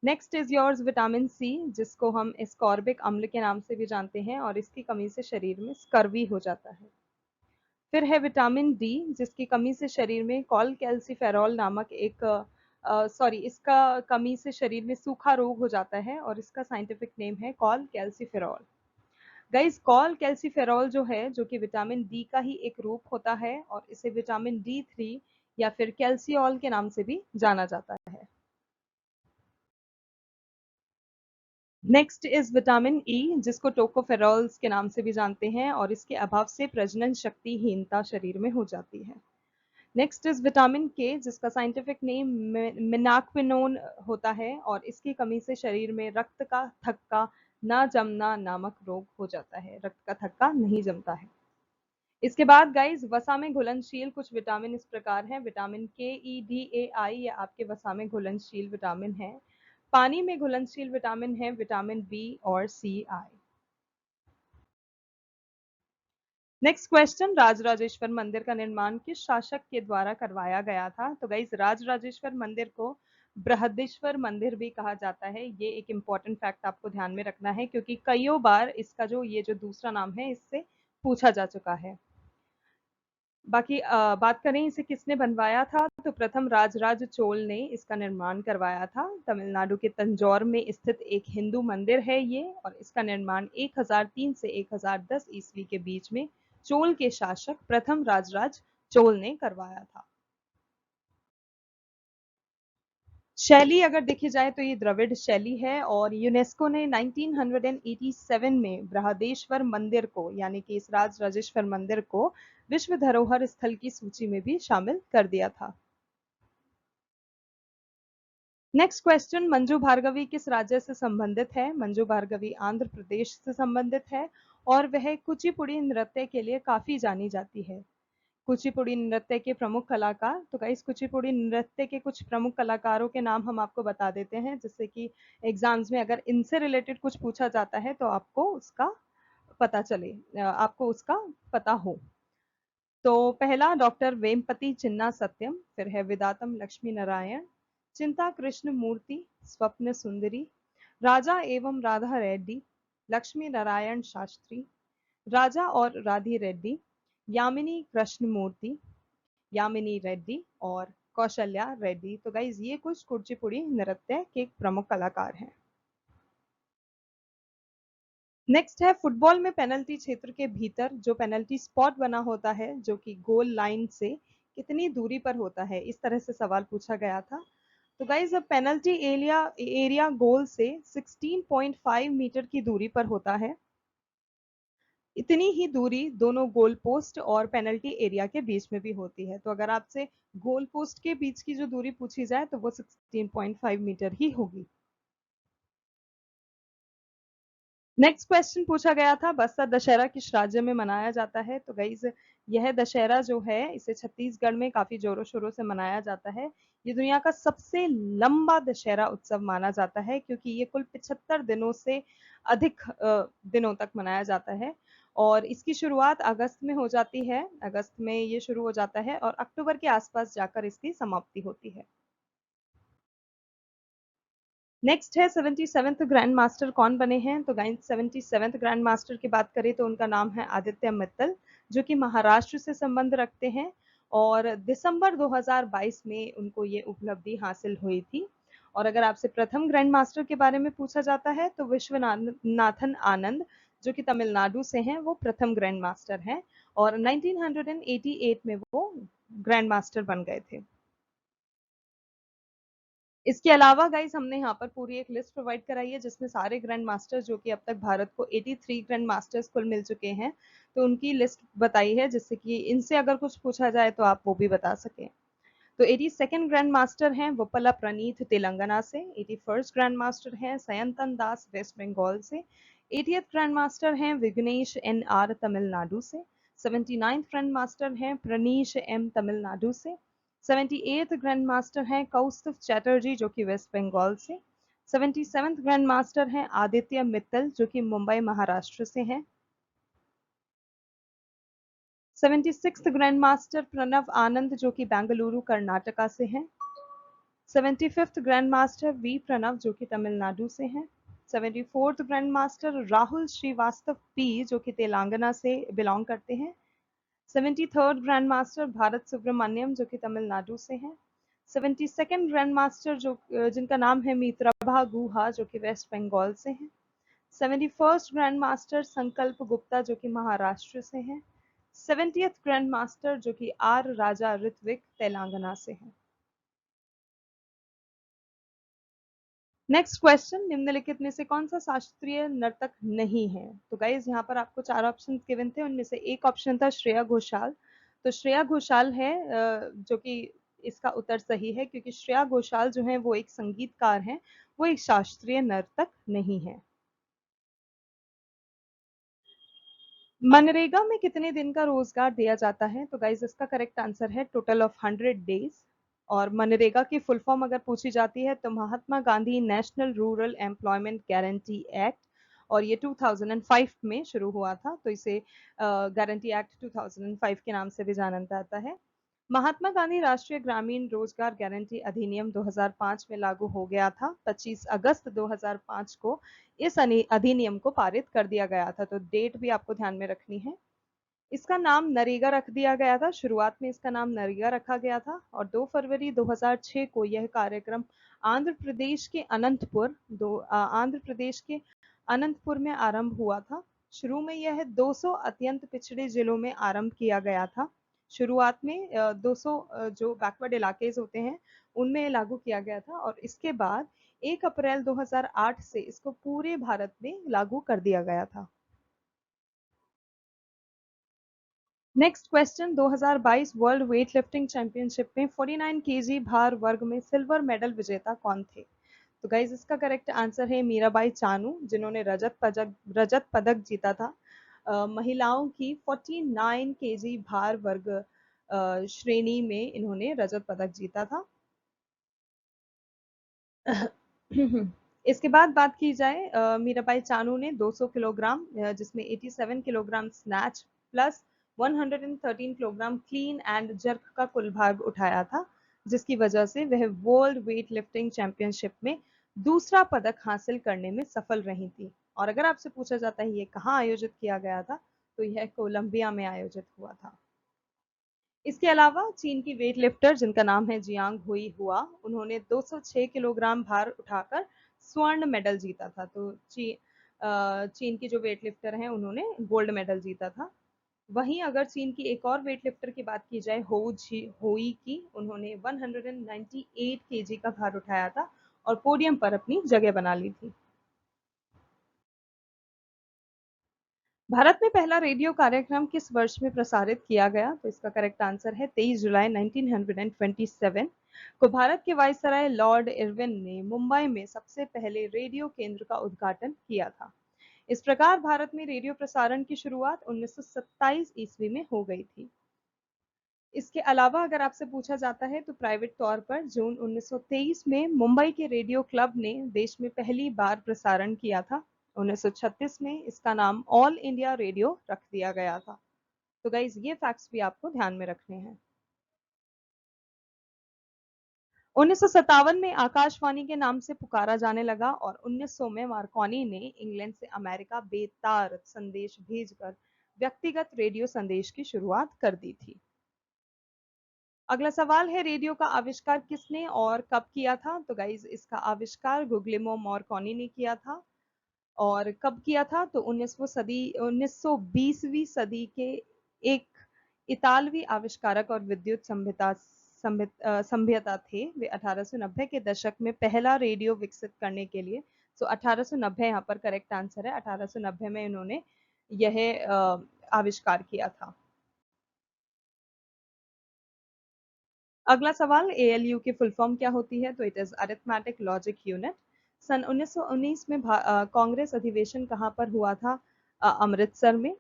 Next is yours vitamin C जिसको हम एस्कॉर्बिक अम्ल के नाम से भी जानते हैं, और इसकी कमी से शरीर में स्कर्वी हो जाता है। फिर है विटामिन D जिसकी कमी से शरीर में कॉल कैल्सीफेरॉल नामक एक इसका कमी से शरीर में सूखा रोग हो जाता है, और इसका साइंटिफिक नेम है call calciferol. Guys call calciferol जो है, जो कि विटामिन डी का ही एक रूप होता है, और इसे विटामिन D3 या फिर कैल्सियोल के नाम से भी जाना जाता है। नेक्स्ट इज विटामिन ई जिसको टोकोफेरॉल्स के नाम से भी जानते हैं, और इसके अभाव से प्रजनन शक्तिहीनता शरीर में हो जाती है। नेक्स्ट इज विटामिन के जिसका साइंटिफिक नेम मिनाक्विनोन होता है, और इसकी कमी से शरीर में रक्त का थक्का न जमना नामक रोग हो जाता है, रक्त का थक्का नहीं जमता है। इसके बाद गाइस वसा में घुलनशील कुछ विटामिन इस प्रकार हैं, vitamin KE, D, A, I ये आपके वसा में घुलनशील विटामिन है। पानी में घुलनशील विटामिन है विटामिन B और Ci। नेक्स्ट क्वेश्चन, राजराजेश्वर मंदिर का निर्माण किस शासक के द्वारा करवाया गया था? तो गाइज राजराजेश्वर मंदिर को बृहदेश्वर मंदिर भी कहा जाता है। ये एक इंपॉर्टेंट फैक्ट आपको ध्यान में रखना है, क्योंकि कईयों बार इसका जो ये जो दूसरा नाम है इससे पूछा जा चुका है। बाकी बात करें इसे किसने बनवाया था, तो प्रथम राजराज चोल ने इसका निर्माण करवाया था। तमिलनाडु के तंजौर में स्थित एक हिंदू मंदिर है ये, और इसका निर्माण 1003 से 1010 ईस्वी के बीच में चोल के शासक प्रथम राजराज चोल ने करवाया था। शैली अगर देखी जाए तो ये द्रविड़ शैली है, और यूनेस्को ने 1987 में बृहदेश्वर मंदिर को, यानी कि इस राज राजेश्वर मंदिर को विश्व धरोहर स्थल की सूची में भी शामिल कर दिया था। नेक्स्ट क्वेश्चन, मंजू भार्गवी किस राज्य से संबंधित है? मंजू भार्गवी आंध्र प्रदेश से संबंधित है, और वह कुचिपुड़ी नृत्य के लिए काफी जानी जाती है। कुचिपुड़ी नृत्य के प्रमुख कलाकार, तो गाइस कुचिपुड़ी नृत्य के कुछ प्रमुख कलाकारों के नाम हम आपको बता देते हैं, जिससे कि एग्जाम्स में अगर इनसे रिलेटेड कुछ पूछा जाता है तो आपको उसका पता चले, आपको उसका पता हो। तो पहला डॉक्टर वेमपति चिन्ना सत्यम, फिर है विदातम लक्ष्मी नारायण, चिंता कृष्ण मूर्ति, स्वप्न सुंदरी, राजा एवं राधा रेड्डी, लक्ष्मी नारायण शास्त्री, राजा और राधी रेड्डी, यामिनी कृष्ण मूर्ति, यामिनी रेड्डी और कौशल्या रेड्डी। तो गाइज ये कुछ कुचिपुड़ी नृत्य के प्रमुख कलाकार हैं। नेक्स्ट है, फुटबॉल में पेनल्टी क्षेत्र के भीतर जो पेनल्टी स्पॉट बना होता है, जो कि गोल लाइन से कितनी दूरी पर होता है, इस तरह से सवाल पूछा गया था। तो गाइज अब पेनल्टी एरिया गोल से 16.5 मीटर की दूरी पर होता है। इतनी ही दूरी दोनों गोल पोस्ट और पेनल्टी एरिया के बीच में भी होती है। तो अगर आपसे गोल पोस्ट के बीच की जो दूरी पूछी जाए तो वो 16.5 मीटर ही होगी। नेक्स्ट क्वेश्चन पूछा गया था, बस्तर दशहरा किस राज्य में मनाया जाता है? तो गाइज यह दशहरा जो है इसे छत्तीसगढ़ में काफी जोरों शोरों से मनाया जाता है। ये दुनिया का सबसे लंबा दशहरा उत्सव माना जाता है, क्योंकि ये कुल 75 दिनों से अधिक दिनों तक मनाया जाता है, और इसकी शुरुआत अगस्त में हो जाती है। अगस्त में ये शुरू हो जाता है और अक्टूबर के आसपास जाकर इसकी समाप्ति होती है। नेक्स्ट है 77th ग्रैंड मास्टर कौन बने हैं? तो गाइस 77th ग्रैंड मास्टर की बात करें तो उनका नाम है आदित्य मित्तल, जो कि महाराष्ट्र से संबंध रखते हैं, और दिसंबर 2022 में उनको ये उपलब्धि हासिल हुई थी। और अगर आपसे प्रथम ग्रैंड मास्टर के बारे में पूछा जाता है तो विश्वनाथन आनंद, जो कि तमिलनाडु से हैं, वो प्रथम ग्रैंड मास्टर हैं, और 1988 में वो ग्रैंड मास्टर बन गए थे। इसके अलावा गाइस हमने यहाँ पर पूरी एक लिस्ट प्रोवाइड कराई है, जिसमें सारे ग्रैंड मास्टर्स, जो कि अब तक भारत को 83 ग्रैंड मास्टर्स कुल मिल चुके हैं, तो उनकी लिस्ट बताई है, जिससे कि इनसे अगर कुछ पूछा जाए तो आप वो भी बता सकें। तो 82nd ग्रैंड मास्टर हैं वोपला प्रणीत तेलंगाना से, 81st ग्रैंड मास्टर हैं सयंतन दास वेस्ट बंगाल से, 80th ग्रैंड मास्टर हैं विघ्नेश एन आर तमिलनाडु से, 79th ग्रैंड मास्टर हैं प्रनीश एम तमिलनाडु से, 78th ग्रैंड मास्टर हैं कौस्तुभ चैटर्जी, जो कि वेस्ट बंगाल से, 77th ग्रैंड मास्टर हैं आदित्य मित्तल, जो कि मुंबई महाराष्ट्र से हैं, 76th ग्रैंड मास्टर प्रणव आनंद, जो कि बेंगलुरु कर्नाटका से हैं, 75th grand master we Pranav, जो कि तमिलनाडु से हैं, 74th grand master Rahul Shrivastava P, जो कि तेलंगाना से बिलोंग करते हैं, 73rd grand master Bharat Subramaniam, जो कि तमिलनाडु से हैं, 72nd ग्रैंड मास्टर जो जिनका नाम है मित्रभा गुहा, जो कि वेस्ट बंगाल से हैं, 71st ग्रैंड मास्टर संकल्प गुप्ता, जो कि महाराष्ट्र से हैं, 70th ग्रैंड मास्टर जो कि आर राजा ऋत्विक तेलंगाना से हैं। नेक्स्ट क्वेश्चन, निम्नलिखित में से कौन सा शास्त्रीय नर्तक नहीं है? तो गाइज यहाँ पर आपको 4 ऑप्शन गिवन थे, उनमें से एक ऑप्शन था श्रेया घोषाल। तो श्रेया घोषाल है जो कि इसका उत्तर सही है, क्योंकि श्रेया घोषाल जो है वो एक संगीतकार हैं, वो एक शास्त्रीय नर्तक नहीं है। मनरेगा में कितने दिन का रोजगार दिया जाता है? तो गाइज इसका करेक्ट आंसर है टोटल ऑफ 100 डेज। और मनरेगा की फुल फॉर्म अगर पूछी जाती है तो Mahatma Gandhi national rural employment guarantee act, और ये 2005 में शुरू हुआ था, तो इसे गारंटी एक्ट 2005 के नाम से भी जाना जाता है। महात्मा गांधी राष्ट्रीय ग्रामीण रोजगार गारंटी अधिनियम 2005 में लागू हो गया था। 25 अगस्त 2005 को इस अधिनियम को पारित कर दिया गया था, तो डेट भी आपको ध्यान में रखनी है। इसका नाम नरेगा रख दिया गया था, शुरुआत में इसका नाम नरेगा रखा गया था और 2 फरवरी 2006 को यह कार्यक्रम आंध्र प्रदेश के अनंतपुर में आरंभ हुआ था। शुरू में यह 200 अत्यंत पिछड़े जिलों में आरंभ किया गया था। शुरुआत में 200 जो बैकवर्ड इलाकेज होते हैं उनमें लागू किया गया था और इसके बाद 1 अप्रैल 2008 से इसको पूरे भारत में लागू कर दिया गया था। Next question, 2022 world weight lifting championship में 49 केजी भार वर्ग में सिल्वर मेडल विजेता कौन थे? तो गाइज इसका करेक्ट आंसर है मीराबाई चानू, जिन्होंने रजत पदक जीता था। महिलाओं की 49 केजी भार वर्ग श्रेणी में इन्होंने रजत पदक जीता था। इसके बाद बात की जाए, मीराबाई चानू ने 200 किलोग्राम जिसमें 87 kilogram snatch plus 113 kilogram clean and jerk का कुल भाग उठाया था, जिसकी वजह से वह वर्ल्ड वेट लिफ्टिंग चैंपियनशिप में दूसरा पदक हासिल करने में सफल रही थी। और अगर आपसे पूछा जाता है ये कहाँ आयोजित किया गया था, तो यह कोलंबिया में आयोजित हुआ था। इसके अलावा चीन की वेट लिफ्टर जिनका नाम है जियांग हुई हुआ, उन्होंने 206 किलोग्राम भार उठाकर स्वर्ण मेडल जीता था। तो चीन की जो वेट लिफ्टर हैं उन्होंने गोल्ड मेडल जीता था। वहीं अगर चीन की एक और वेट लिफ्टर की बात की जाए होई की, उन्होंने 198 केजी का भार उठाया था और पोडियम पर अपनी जगह बना ली थी। भारत में पहला रेडियो कार्यक्रम किस वर्ष में प्रसारित किया गया? तो इसका करेक्ट आंसर है 23 जुलाई 1927 को भारत के वायसराय लॉर्ड इरविन ने मुंबई में सबसे पहले रेडियो केंद्र का उद्घाटन किया था। इस प्रकार भारत में रेडियो प्रसारण की शुरुआत 1927 ईस्वी में हो गई थी। इसके अलावा अगर आपसे पूछा जाता है तो प्राइवेट तौर पर जून 1923 में मुंबई के रेडियो क्लब ने देश में पहली बार प्रसारण किया था। 1936 में इसका नाम ऑल इंडिया रेडियो रख दिया गया था। तो गाइज ये फैक्ट्स भी आपको ध्यान में रखने हैं। 1957 में आकाशवाणी के नाम से पुकारा जाने लगा और 1900 में मार्कोनी ने इंग्लैंड से अमेरिका बेतार संदेश भेजकर व्यक्तिगत रेडियो संदेश की शुरुआत कर दी थी। अगला सवाल है, रेडियो का आविष्कार किसने और कब किया था? तो गाइज इसका आविष्कार गुग्लिमो मार्कोनी ने किया था। और कब किया था? तो 1920वीं सदी के एक इतालवी आविष्कारक और विद्युत संभ्यता थे। वे 1890 के दशक में पहला रेडियो विकसित करने के लिए, तो 1890 यहाँ पर करेक्ट आंसर है, 1890 में इन्होंने यह आविष्कार किया था। अगला सवाल, एएलयू की फुल फॉर्म क्या होती है? तो it is arithmetic logic unit. सन 1919 में कांग्रेस अधिवेशन कहाँ पर हुआ था? अमृतसर में।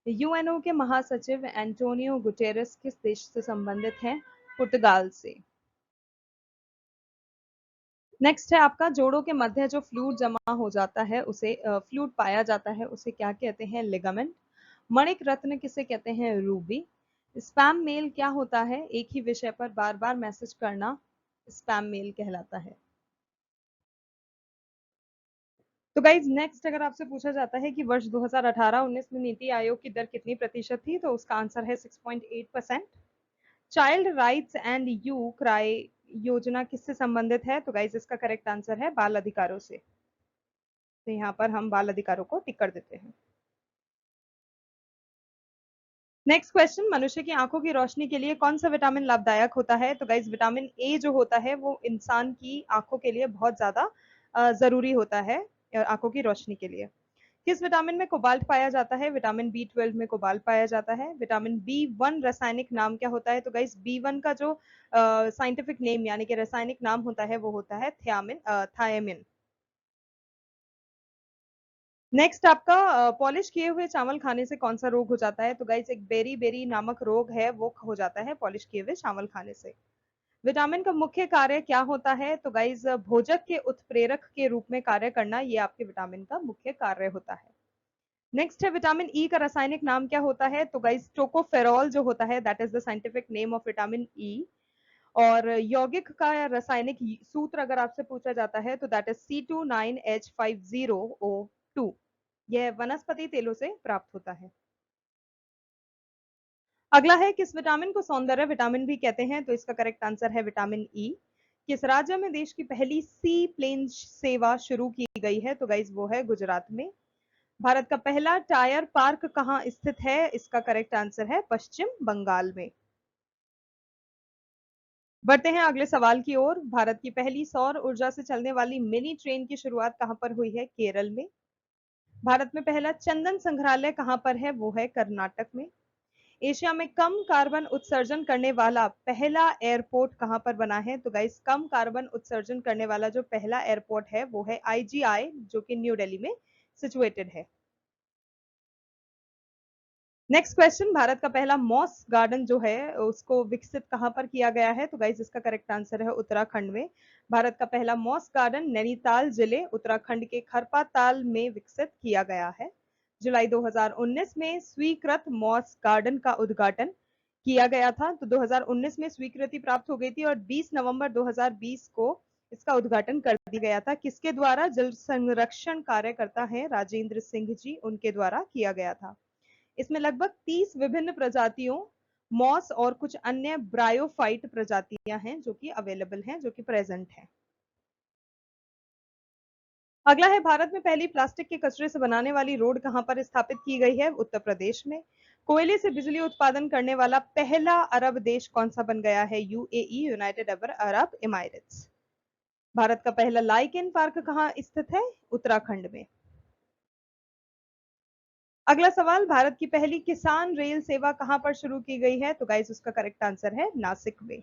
यूएनओ के महासचिव एंटोनियो गुटेरेस किस देश से संबंधित हैं? पुर्तगाल से। नेक्स्ट है आपका, जोड़ों के मध्य जो फ्लूइड जमा हो जाता है उसे फ्लूइड पाया जाता है उसे क्या कहते हैं? लिगामेंट। मणिक रत्न किसे कहते हैं? रूबी। स्पैम मेल क्या होता है? एक ही विषय पर बार बार मैसेज करना स्पैम मेल कहलाता है। तो गाइज नेक्स्ट अगर आपसे पूछा जाता है कि वर्ष 2018-19 में नीति आयोग की दर कितनी प्रतिशत थी, तो उसका आंसर है 6.8%। Child rights and you cry योजना किससे संबंधित है? तो गाइज इसका करेक्ट आंसर है बाल अधिकारों से। तो यहाँ पर हम बाल अधिकारों को टिक कर देते हैं। नेक्स्ट क्वेश्चन, मनुष्य की आंखों की रोशनी के लिए कौन सा विटामिन लाभदायक होता है? तो गाइज विटामिन ए जो होता है वो इंसान की आंखों के लिए बहुत ज्यादा जरूरी होता है आंखों की रोशनी के लिए। किस विटामिन में कोबाल्ट पाया जाता है? विटामिन बी 12 में कोबाल्ट पाया जाता है। विटामिन बी 1 रासायनिक नाम क्या होता है? तो गाइस बी 1 का जो साइंटिफिक नेम यानी कि रासायनिक नाम होता है वो होता है थायमिन। नेक्स्ट आपका, पॉलिश किए हुए चावल खाने से कौन सा रोग हो जाता है? तो गाइस एक बेरी बेरी नामक रोग है वो हो जाता है पॉलिश किए हुए चावल खाने से। विटामिन का मुख्य कार्य क्या होता है? तो गाइस भोजक के उत्प्रेरक के रूप में कार्य करना, ये आपके विटामिन का मुख्य कार्य होता है। नेक्स्ट है, विटामिन ई का रासायनिक नाम क्या होता है? तो गाइस टोकोफेरॉल जो होता है that is the scientific name of vitamin E. और यौगिक का रासायनिक सूत्र अगर आपसे पूछा जाता है तो दैट इज C29H50O2। यह वनस्पति तेलों से प्राप्त होता है। अगला है, किस विटामिन को सौंदर्य विटामिन भी कहते हैं? तो इसका करेक्ट आंसर है विटामिन ई। किस राज्य में देश की पहली सी प्लेन सेवा शुरू की गई है? तो गाइज वो है गुजरात में। भारत का पहला टायर पार्क कहाँ स्थित है? इसका करेक्ट आंसर है पश्चिम बंगाल में। बढ़ते हैं अगले सवाल की ओर। भारत की पहली सौर ऊर्जा से चलने वाली मिनी ट्रेन की शुरुआत कहां पर हुई है? केरल में। भारत में पहला चंदन संग्रहालय कहां पर है? वो है कर्नाटक में। एशिया में कम कार्बन उत्सर्जन करने वाला पहला एयरपोर्ट कहां पर बना है? तो गाइस, कम कार्बन उत्सर्जन करने वाला जो पहला एयरपोर्ट है वो है आईजीआई, जो कि न्यू दिल्ली में सिचुएटेड है। नेक्स्ट क्वेश्चन, भारत का पहला मॉस गार्डन जो है उसको विकसित कहां पर किया गया है? तो गाइस, इसका करेक्ट आंसर है उत्तराखंड में। भारत का पहला मॉस गार्डन नैनीताल जिले उत्तराखंड के खरपाताल में विकसित किया गया है। जुलाई 2019 में स्वीकृत मॉस गार्डन का उद्घाटन किया गया था। तो 2019 में स्वीकृति प्राप्त हो गई थी और 20 नवंबर 2020 को इसका उद्घाटन कर दिया गया था। किसके द्वारा? जल संरक्षण कार्यकर्ता हैं राजेंद्र सिंह जी, उनके द्वारा किया गया था। इसमें लगभग 30 विभिन्न प्रजातियों, मॉस और कुछ अन्य ब्रायोफाइट प्रजातियां हैं जो कि अवेलेबल हैं, जो कि प्रेजेंट हैं। अगला है, भारत में पहली प्लास्टिक के कचरे से बनाने वाली रोड कहां पर स्थापित की गई है? उत्तर प्रदेश में। कोयले से बिजली उत्पादन करने वाला पहला अरब देश कौन सा बन गया है? UAE, United Arab Emirates. Bharat का पहला लाइकेन पार्क कहां स्थित है? उत्तराखंड में। अगला सवाल, भारत की पहली किसान रेल सेवा कहां पर शुरू की गई है? तो गाइस, उसका करेक्ट आंसर है नासिक में।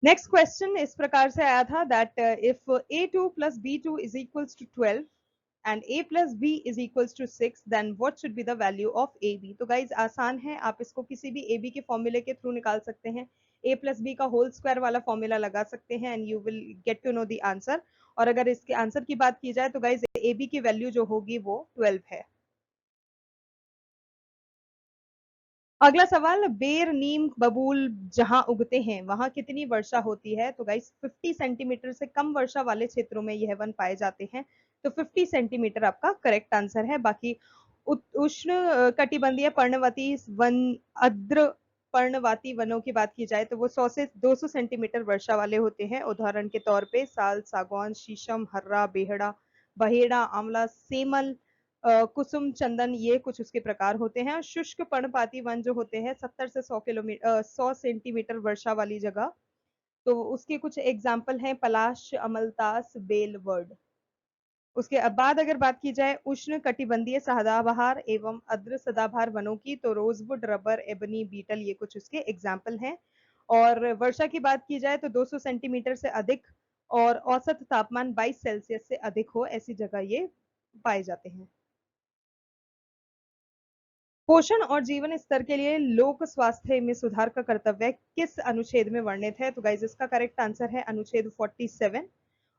नेक्स्ट क्वेश्चन इस प्रकार से आया था that if a2 plus b2 is equals to 12 and a plus b is equals to 6, then what should be the value of ab? तो गाइज आसान है, आप इसको किसी भी ab के फॉर्मूले के थ्रू निकाल सकते हैं। a plus b का होल स्क्वायर वाला फॉर्मूला लगा सकते हैं and you will get to know the answer. और अगर इसके आंसर की बात की जाए तो गाइज ab की वैल्यू जो होगी वो 12 है। अगला सवाल, बेर, नीम, बबूल जहां उगते हैं वहां कितनी वर्षा होती है? तो गाइस 50 सेंटीमीटर से कम वर्षा वाले क्षेत्रों में यह वन पाए जाते हैं। तो 50 सेंटीमीटर आपका करेक्ट आंसर है। बाकी उष्ण कटिबंधीय पर्णवती वन, आर्द्र पर्णवाती वनों की बात की जाए तो वो 100 से 200 सेंटीमीटर वर्षा वाले होते हैं। उदाहरण के तौर पे साल, सागौन, शीशम, हर्रा, बेहड़ा, बहेड़ा, आंवला, सेमल, कुसुम, चंदन, ये कुछ उसके प्रकार होते हैं। शुष्क पर्णपाती वन जो होते हैं 70 से 100 सेंटीमीटर वर्षा वाली जगह, तो उसके कुछ एग्जाम्पल हैं पलाश, अमलतास, बेल, वर्ड। उसके बाद अगर बात की जाए उष्ण कटिबंधीय सदाबहार एवं अद्र सदाबहार वनों की, तो रोजवुड, रबर, एबनी, बीटल, ये कुछ उसके एग्जाम्पल हैं। और वर्षा की बात की जाए तो 200 सेंटीमीटर से अधिक और औसत तापमान 22 सेल्सियस से अधिक हो, ऐसी जगह ये पाए जाते हैं। पोषण और जीवन स्तर के लिए लोक स्वास्थ्य में सुधार का कर्तव्य किस अनुच्छेद में वर्णित है? तो गाइज इसका करेक्ट आंसर है अनुच्छेद 47।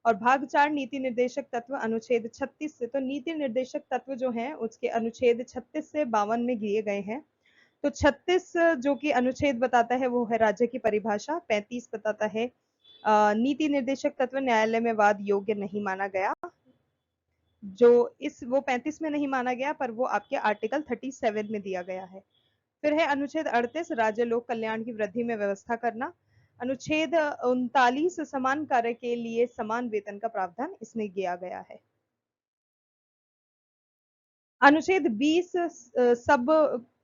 और भाग 4 नीति निर्देशक तत्व अनुच्छेद 36 से, तो नीति निर्देशक तत्व जो हैं उसके अनुच्छेद 36 से 52 में दिए गए हैं। तो 36 जो कि अनुच्छेद बताता है वो है राज्य की परिभाषा। 35 बताता है नीति निर्देशक तत्व न्यायालय में वाद योग्य नहीं माना गया। जो इस वो 35 में नहीं माना गया, पर वो आपके आर्टिकल 37 में दिया गया है। फिर है अनुच्छेद 38, राज्य लोक कल्याण की वृद्धि में व्यवस्था करना। अनुच्छेद 39, समान कार्य के लिए समान वेतन का प्रावधान इसमें किया गया है। अनुच्छेद 20 सब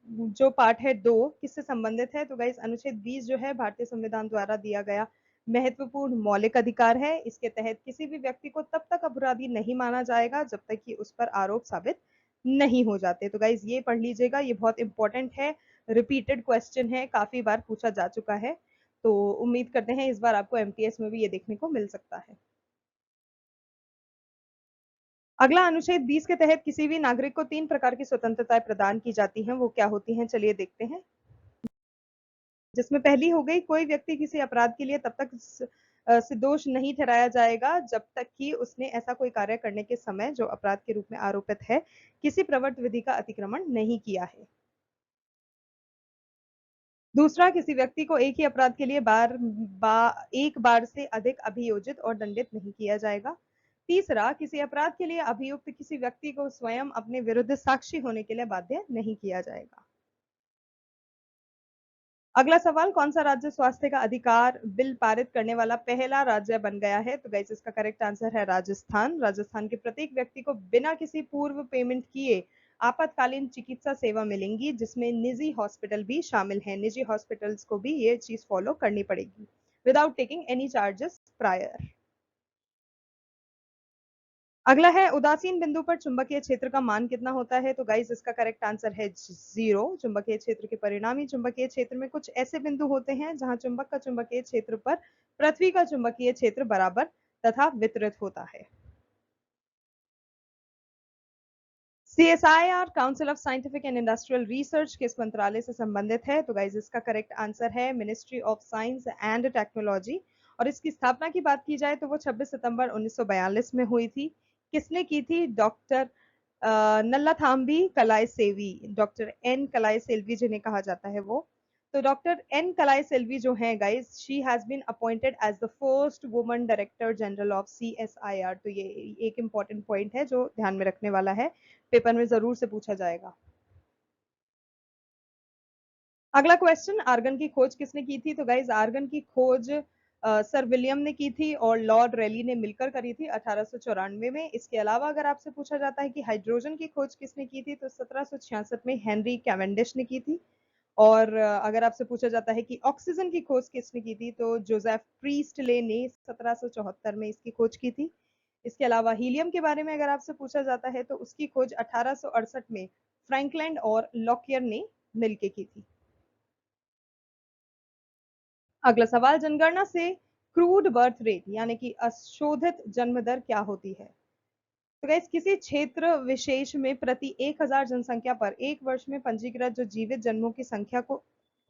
जो पार्ट है 2 किससे संबंधित है? तो गाइस अनुच्छेद 20 जो है भारतीय संविधान द्वारा दिया गया महत्वपूर्ण मौलिक अधिकार है। इसके तहत किसी भी व्यक्ति को तब तक अपराधी नहीं माना जाएगा जब तक कि उस पर आरोप साबित नहीं हो जाते। तो गाइस ये पढ़ लीजिएगा, ये बहुत इंपॉर्टेंट है, रिपीटेड क्वेश्चन है, काफी बार पूछा जा चुका है। तो उम्मीद करते हैं इस बार आपको एमटीएस में भी ये देखने को मिल सकता है। अगला, अनुच्छेद 20 के तहत किसी भी नागरिक को 3 प्रकार की स्वतंत्रताएं प्रदान की जाती हैं, वो क्या होती हैं? चलिए देखते हैं। जिसमें पहली हो गई, कोई व्यक्ति किसी अपराध के लिए तब तक निर्दोष नहीं ठहराया जाएगा जब तक कि उसने ऐसा कोई कार्य करने के समय जो अपराध के रूप में आरोपित है किसी प्रवर्त विधि का अतिक्रमण नहीं किया है। दूसरा, किसी व्यक्ति को एक ही अपराध के लिए एक बार से अधिक अभियोजित और दंडित नहीं किया जाएगा। तीसरा, किसी अपराध के लिए अभियुक्त किसी व्यक्ति को स्वयं अपने विरुद्ध साक्षी होने के लिए बाध्य नहीं किया जाएगा। अगला सवाल, कौन सा राज्य स्वास्थ्य का अधिकार बिल पारित करने वाला पहला राज्य बन गया है? तो गाइस इसका करेक्ट आंसर है राजस्थान। राजस्थान के प्रत्येक व्यक्ति को बिना किसी पूर्व पेमेंट किए आपातकालीन चिकित्सा सेवा मिलेंगी, जिसमें निजी हॉस्पिटल भी शामिल हैं। निजी हॉस्पिटल्स को भी ये चीज फॉलो करनी पड़ेगी without taking any charges prior. अगला है, उदासीन बिंदु पर चुंबकीय क्षेत्र का मान कितना होता है? तो गाइस इसका करेक्ट आंसर है 0। चुंबकीय क्षेत्र के परिणामी चुंबकीय क्षेत्र में कुछ ऐसे बिंदु होते हैं जहां चुंबक का चुंबकीय क्षेत्र पर पृथ्वी का चुंबकीय क्षेत्र बराबर तथा वितरित होता है। CSIR council of scientific and industrial research किस मंत्रालय से संबंधित है? तो गाइस इसका करेक्ट आंसर है ministry of science and technology. और इसकी स्थापना की बात की जाए तो वो 26 सितंबर 1942 में हुई थी। किसने की थी? डॉक्टर नल्लाथाम्बी कलाईसेल्वी, डॉक्टर एन कलाईसेल्वी जिन्हें कहा जाता है वो। तो डॉक्टर एन कलाईसेल्वी जो है guys, she has been appointed as the first woman director general of CSIR। तो ये एक इंपॉर्टेंट पॉइंट है जो ध्यान में रखने वाला है, पेपर में जरूर से पूछा जाएगा। अगला क्वेश्चन, आर्गन की खोज किसने की थी? तो गाइज आर्गन की खोज सर विलियम ने की थी और लॉर्ड रेली ने मिलकर करी थी 1894 में। इसके अलावा अगर आपसे पूछा जाता है कि हाइड्रोजन की खोज किसने की थी, तो 1766 में हेनरी कैवेंडिश ने की थी। और अगर आपसे पूछा जाता है कि ऑक्सीजन की खोज किसने की थी, तो जोसेफ प्रीस्टले ने 1774 में इसकी खोज की थी। इसके अलावा हीलियम के बारे में अगर आपसे पूछा जाता है तो उसकी खोज 1868 में फ्रैंकलैंड और लॉकियर ने मिलकर की थी। अगला सवाल, जनगणना से क्रूड बर्थ रेट यानी कि अशोधित जन्म दर क्या होती है? तो गाइस किसी क्षेत्र विशेष में प्रति 1000 जनसंख्या पर एक वर्ष में पंजीकृत जो जीवित जन्मों की संख्या को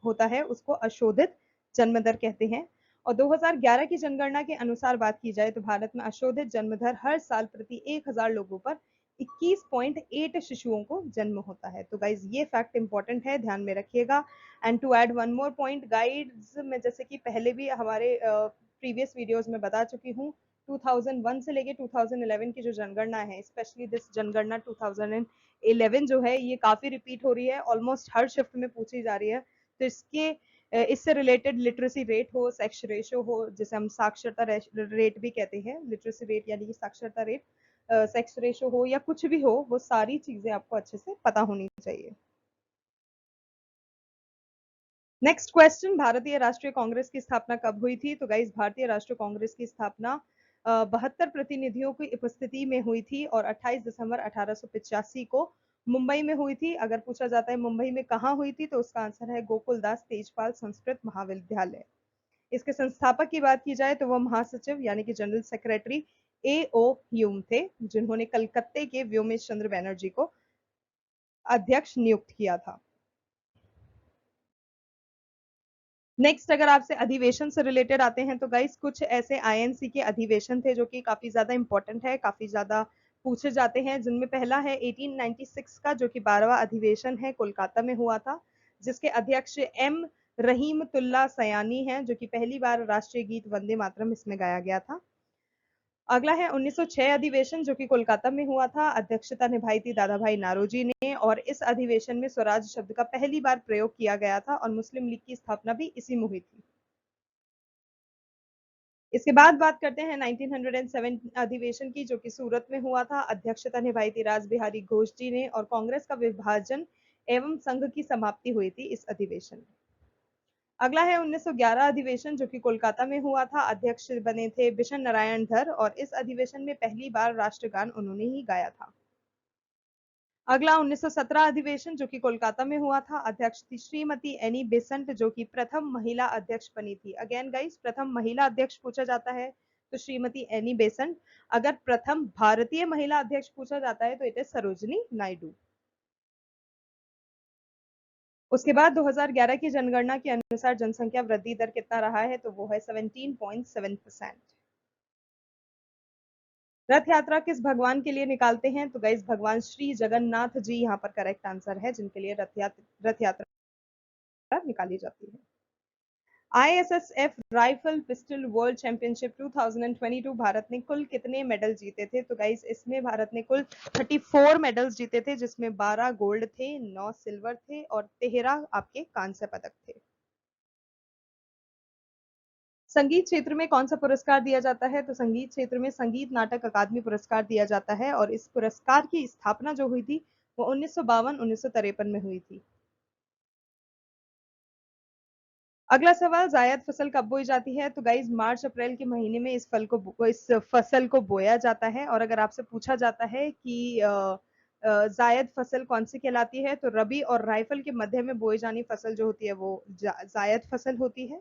होता है उसको अशोधित जन्म दर कहते हैं। और 2011 की जनगणना के अनुसार बात की जाए तो भारत में अशोधित जन्म दर हर साल प्रति 1000 लोगों पर 21.8 शिशुओं को जन्म होता है। तो गाइज ये फैक्ट इंपॉर्टेंट है, ध्यान में रखिएगा। And to add one more point, guides में जैसे कि पहले भी हमारे प्रीवियस वीडियोस में बता चुकी हूँ, 2001 से लेके 2011 की जो जनगणना है, स्पेशली दिस जनगणना 2011 जो है, ये काफी रिपीट हो रही है, ऑलमोस्ट हर शिफ्ट में पूछी जा रही है। तो इससे रिलेटेड लिटरेसी रेट हो, सेक्स रेशो हो, जिसे हम साक्षरता रेट भी कहते हैं, लिटरेसी रेट यानी कि साक्षरता रेट, सेक्स रेशो हो या कुछ भी हो, वो सारी चीजें आपको अच्छे से पता होनी चाहिए। नेक्स्ट क्वेश्चन, भारतीय राष्ट्रीय कांग्रेस की स्थापना कब हुई थी? तो गाइस भारतीय राष्ट्रीय कांग्रेस की स्थापना 72 प्रतिनिधियों की उपस्थिति में हुई थी और 28 दिसंबर 1885 को मुंबई में हुई थी। अगर पूछा जाता है मुंबई में कहाँ हुई थी, तो उसका आंसर है गोकुलदास तेजपाल संस्कृत महाविद्यालय। इसके संस्थापक की बात की जाए तो वह महासचिव यानी कि जनरल सेक्रेटरी A.O. ह्यूम थे, जिन्होंने कलकत्ते के व्योमेश चंद्र बैनर्जी को अध्यक्ष नियुक्त किया था। नेक्स्ट अगर आपसे अधिवेशन से रिलेटेड आते हैं तो गाइस कुछ ऐसे INC के अधिवेशन थे जो कि काफी ज्यादा इंपॉर्टेंट है, काफी ज्यादा पूछे जाते हैं, जिनमें पहला है 1896 का, जो कि 12वां अधिवेशन है, कोलकाता में हुआ था, जिसके अध्यक्ष M रहीमतुल्ला सयानी हैं, जो कि पहली बार राष्ट्रीय गीत वंदे मातरम इसमें गाया गया था। अगला है 1906 अधिवेशन, जो कि कोलकाता में हुआ था, अध्यक्षता निभाई थी दादा भाई नारोजी ने, और इस अधिवेशन में स्वराज शब्द का पहली बार प्रयोग किया गया था और मुस्लिम लीग की स्थापना भी इसी में हुई थी। इसके बाद बात करते हैं 1907 अधिवेशन की, जो कि सूरत में हुआ था, अध्यक्षता निभाई थी राज बिहारी घोष जी ने, और कांग्रेस का विभाजन एवं संघ की समाप्ति हुई थी इस अधिवेशन में। अगला है 1911 अधिवेशन, जो कि कोलकाता में हुआ था, अध्यक्ष बने थे बिशन नारायण धर, और इस अधिवेशन में पहली बार राष्ट्रगान उन्होंने ही गाया था। अगला 1917 अधिवेशन, जो कि कोलकाता में हुआ था, अध्यक्ष थी श्रीमती एनी बेसेंट, जो कि प्रथम महिला अध्यक्ष बनी थी। अगेन गाइस, प्रथम महिला अध्यक्ष पूछा जाता है तो श्रीमती एनी बेसेंट। अगर प्रथम भारतीय महिला अध्यक्ष पूछा जाता है तो इट इज सरोजिनी नायडू। उसके बाद 2011 की जनगणना के अनुसार जनसंख्या वृद्धि दर कितना रहा है, तो वो है 17.7%। रथ यात्रा किस भगवान के लिए निकालते हैं? तो गाइस भगवान श्री जगन्नाथ जी यहाँ पर करेक्ट आंसर है, जिनके लिए रथ यात्रा निकाली जाती है। ISSF rifle pistol world championship 2022 Bharat ने कुल कितने मेडल जीते थे? तो गाइज इसमें भारत ने कुल 34 मेडल्स जीते थे, जिसमें 12 गोल्ड थे, 9 सिल्वर थे और 13 आपके कांस्य पदक थे। संगीत क्षेत्र में कौन सा पुरस्कार दिया जाता है? तो संगीत क्षेत्र में संगीत नाटक अकादमी पुरस्कार दिया जाता है और इस पुरस्कार की स्थापना जो हुई थी वो 1952-1953 में हुई थी। अगला सवाल, जायद फसल कब बोई जाती है? तो गाइज मार्च अप्रैल के महीने में इस फसल को बोया जाता है। और अगर आपसे पूछा जाता है कि जायद फसल कौन सी कहलाती है, तो रबी और राइफल के मध्य में बोई जानी फसल जो होती है वो जायद फसल होती है।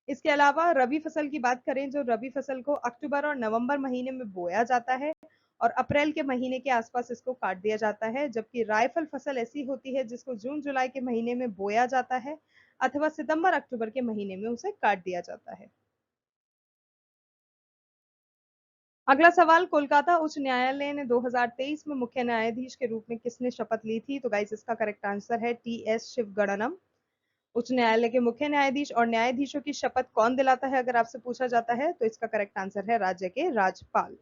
इसके अलावा रबी फसल की बात करें, जो रबी फसल को अक्टूबर और नवंबर महीने में बोया जाता है और अप्रैल के महीने के आसपास इसको काट दिया जाता है, जबकि राइफल फसल ऐसी होती है जिसको जून जुलाई के महीने में बोया जाता है अथवा सितंबर अक्टूबर के महीने में उसे काट दिया जाता है। अगला सवाल, कोलकाता उच्च न्यायालय ने 2023 में मुख्य न्यायाधीश के रूप में किसने शपथ ली थी? तो गाइस इसका करेक्ट आंसर है टी एस शिवगणनम। उच्च न्यायालय के मुख्य न्यायाधीश और न्यायाधीशों की शपथ कौन दिलाता है अगर आपसे पूछा जाता है, तो इसका करेक्ट आंसर है राज्य के राज्यपाल।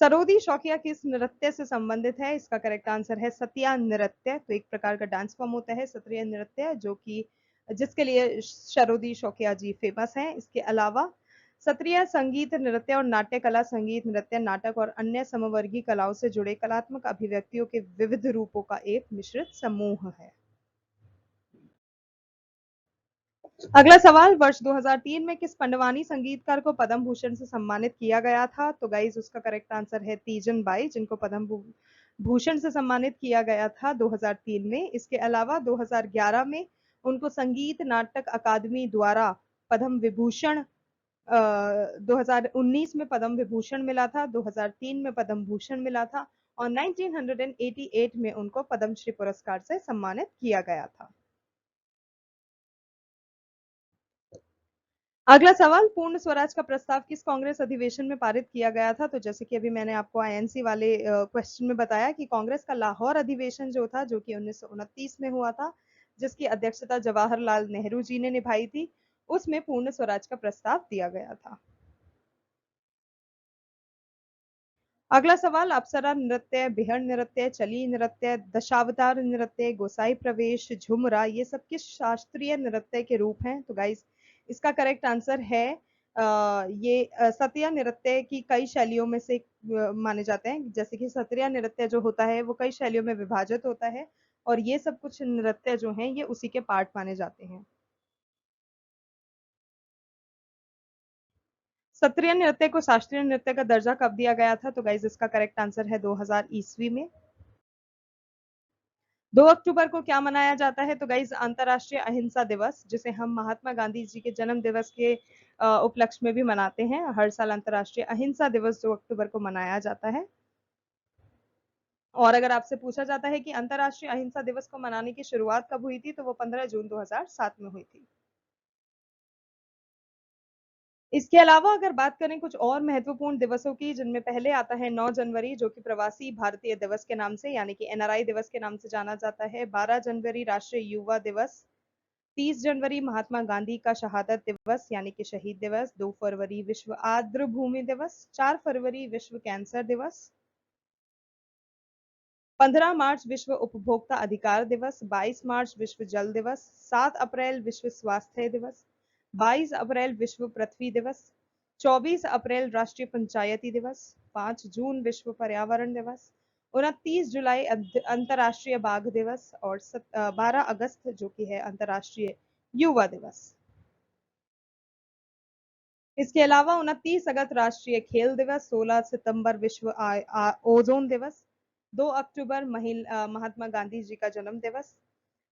सरोदी शौकिया किस नृत्य से संबंधित है? इसका करेक्ट आंसर है सत्या नृत्य। तो एक प्रकार का डांस फॉर्म होता है सत्रिय नृत्य, जो कि जिसके लिए सरोदी शौकिया जी फेमस हैं। इसके अलावा सत्रिय संगीत नृत्य और नाट्य कला संगीत नृत्य नाटक और अन्य समवर्गीय कलाओं से जुड़े कलात्मक अभिव्यक्तियों के विविध रूपों का एक मिश्रित समूह है। अगला सवाल, वर्ष 2003 में किस पंडवानी संगीतकार को पद्म भूषण से सम्मानित किया गया था? तो गाइज उसका करेक्ट आंसर है तीजन बाई, जिनको पद्म भूषण से सम्मानित किया गया था 2003 में। इसके अलावा 2011 में उनको संगीत नाटक अकादमी द्वारा पद्म विभूषण 2019 में पद्म विभूषण मिला था, 2003 में पद्म भूषण मिला था और 1988 में उनको पद्मश्री पुरस्कार से सम्मानित किया गया था। अगला सवाल, पूर्ण स्वराज का प्रस्ताव किस कांग्रेस अधिवेशन में पारित किया गया था? तो जैसे कि अभी मैंने आपको आईएनसी वाले क्वेश्चन में बताया कि कांग्रेस का लाहौर अधिवेशन जो था, जो कि 1929 में हुआ था, जिसकी अध्यक्षता जवाहरलाल नेहरू जी ने निभाई थी, उसमें पूर्ण स्वराज का प्रस्ताव दिया गया था। अगला सवाल, अप्सरा नृत्य, बिहड़ नृत्य, चली नृत्य, दशावतार नृत्य, गोसाई प्रवेश, झुमरा, ये सब किस शास्त्रीय नृत्य के रूप हैं? तो गाइस इसका करेक्ट आंसर है ये सत्रिया नृत्य की कई शैलियों में से माने जाते हैं। जैसे कि सत्रिया नृत्य जो होता है वो कई शैलियों में विभाजित होता है और ये सब कुछ नृत्य जो हैं ये उसी के पार्ट माने जाते हैं। सत्रिय नृत्य को शास्त्रीय नृत्य का दर्जा कब दिया गया था? तो गाइज इसका करेक्ट आंसर है 2000 ईस्वी में। 2 अक्टूबर को क्या मनाया जाता है? तो गाइज अंतर्राष्ट्रीय अहिंसा दिवस, जिसे हम महात्मा गांधी जी के जन्म दिवस के उपलक्ष्य में भी मनाते हैं। हर साल अंतर्राष्ट्रीय अहिंसा दिवस 2 अक्टूबर को मनाया जाता है। और अगर आपसे पूछा जाता है कि अंतर्राष्ट्रीय अहिंसा दिवस को मनाने की शुरुआत कब हुई थी, तो वो 15 जून 2007 में हुई थी। इसके अलावा अगर बात करें कुछ और महत्वपूर्ण दिवसों की, जिनमें पहले आता है 9 जनवरी, जो कि प्रवासी भारतीय दिवस के नाम से यानी कि एनआरआई दिवस के नाम से जाना जाता है। 12 जनवरी राष्ट्रीय युवा दिवस, 30 जनवरी महात्मा गांधी का शहादत दिवस यानी कि शहीद दिवस, 2 फरवरी विश्व आर्द्र भूमि दिवस, 4 फरवरी विश्व कैंसर दिवस, 15 मार्च विश्व उपभोक्ता अधिकार दिवस, 22 मार्च विश्व जल दिवस, 7 अप्रैल विश्व स्वास्थ्य दिवस, 22 अप्रैल विश्व पृथ्वी दिवस, 24 अप्रैल राष्ट्रीय पंचायती दिवस, 5 जून विश्व पर्यावरण दिवस, 29 जुलाई अंतर्राष्ट्रीय बाघ दिवस और 12 अगस्त जो कि है अंतर्राष्ट्रीय युवा दिवस। इसके अलावा 29 अगस्त राष्ट्रीय खेल दिवस, 16 सितंबर विश्व ओजोन दिवस, 2 अक्टूबर महात्मा गांधी जी का जन्म दिवस,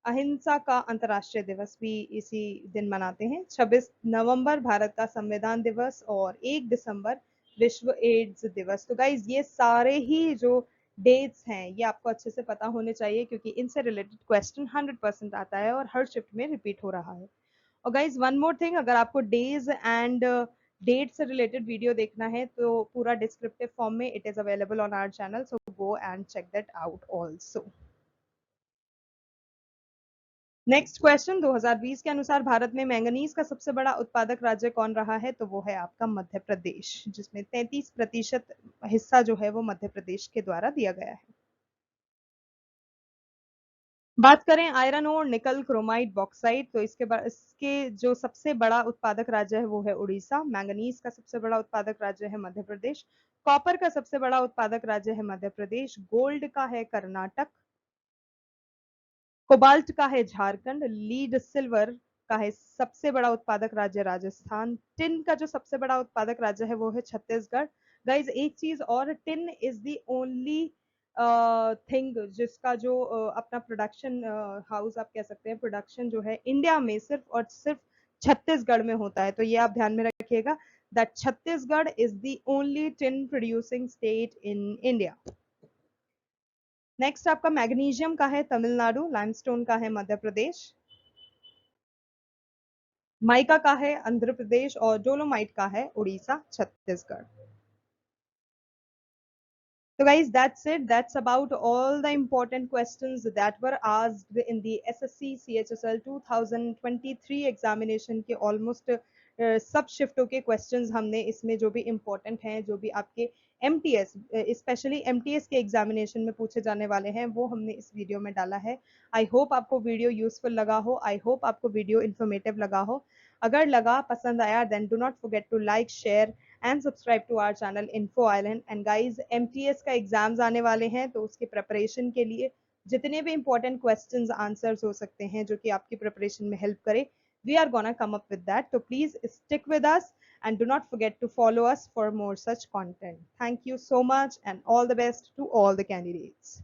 अहिंसा का अंतर्राष्ट्रीय दिवस भी इसी दिन मनाते हैं, 26 नवंबर भारत का संविधान दिवस और 1 दिसंबर विश्व एड्स दिवस। तो गाइज ये सारे ही जो डेट्स हैं ये आपको अच्छे से पता होने चाहिए, क्योंकि इनसे रिलेटेड क्वेश्चन 100% आता है और हर शिफ्ट में रिपीट हो रहा है। और गाइज वन मोर थिंग, अगर आपको डेज एंड डेट से रिलेटेड वीडियो देखना है तो पूरा डिस्क्रिप्टिव फॉर्म में it is available on our channel, so go and check that out also. Next question, 2020 के अनुसार भारत में मैंगनीज का सबसे बड़ा उत्पादक राज्य कौन रहा है? तो वो है आपका मध्य प्रदेश, जिसमें 33% हिस्सा जो है वो मध्य प्रदेश के द्वारा दिया गया है। बात करें आयरन ओर, निकल, क्रोमाइट, बॉक्साइट, तो इसके जो सबसे बड़ा उत्पादक राज्य है वो है उड़ीसा। मैंगनीज का सबसे बड़ा उत्पादक राज्य है मध्य प्रदेश। कॉपर का सबसे बड़ा उत्पादक राज्य है मध्य प्रदेश। गोल्ड का है कर्नाटक। कोबाल्ट का है झारखंड। लीड सिल्वर का है सबसे बड़ा उत्पादक राज्य राजस्थान। टिन का जो सबसे बड़ा उत्पादक राज्य है वो है छत्तीसगढ़। गाइज एक चीज और, tin is the only thing जिसका जो अपना प्रोडक्शन हाउस आप कह सकते हैं, प्रोडक्शन जो है इंडिया में सिर्फ और सिर्फ छत्तीसगढ़ में होता है। तो ये आप ध्यान में रखिएगा that Chhattisgarh is the only tin producing state in India. Next आपका मैग्नीशियम का है तमिलनाडु। लाइमस्टोन का है मध्य प्रदेश। माइका का है आंध्र प्रदेश और डोलोमाइट का है Orissa, Chhattisgarh. So guys, that's it. That's about all the important questions that were asked in the SSC CHSL 2023 examination के ऑलमोस्ट सब शिफ्टों के क्वेश्चंस हमने इसमें जो भी इम्पोर्टेंट हैं, जो भी आपके MTS स्पेशली MTS के एग्जामिनेशन में पूछे जाने वाले हैं, वो हमने इस वीडियो में डाला है। आई होप आपको वीडियो यूजफुल लगा हो, आई होप आपको वीडियो इन्फॉर्मेटिव लगा हो। अगर लगा, पसंद आया, then do not forget to like, share and subscribe to our channel Info Island. And guys, MTS का एग्जाम्स आने वाले हैं, तो उसके प्रिपरेशन के लिए जितने भी इंपॉर्टेंट क्वेश्चंस आंसर्स हो सकते हैं जो कि आपकी प्रिपरेशन में हेल्प करे, we are gonna come up with that. So please stick with us and do not forget to follow us for more such content. Thank you so much and all the best to all the candidates.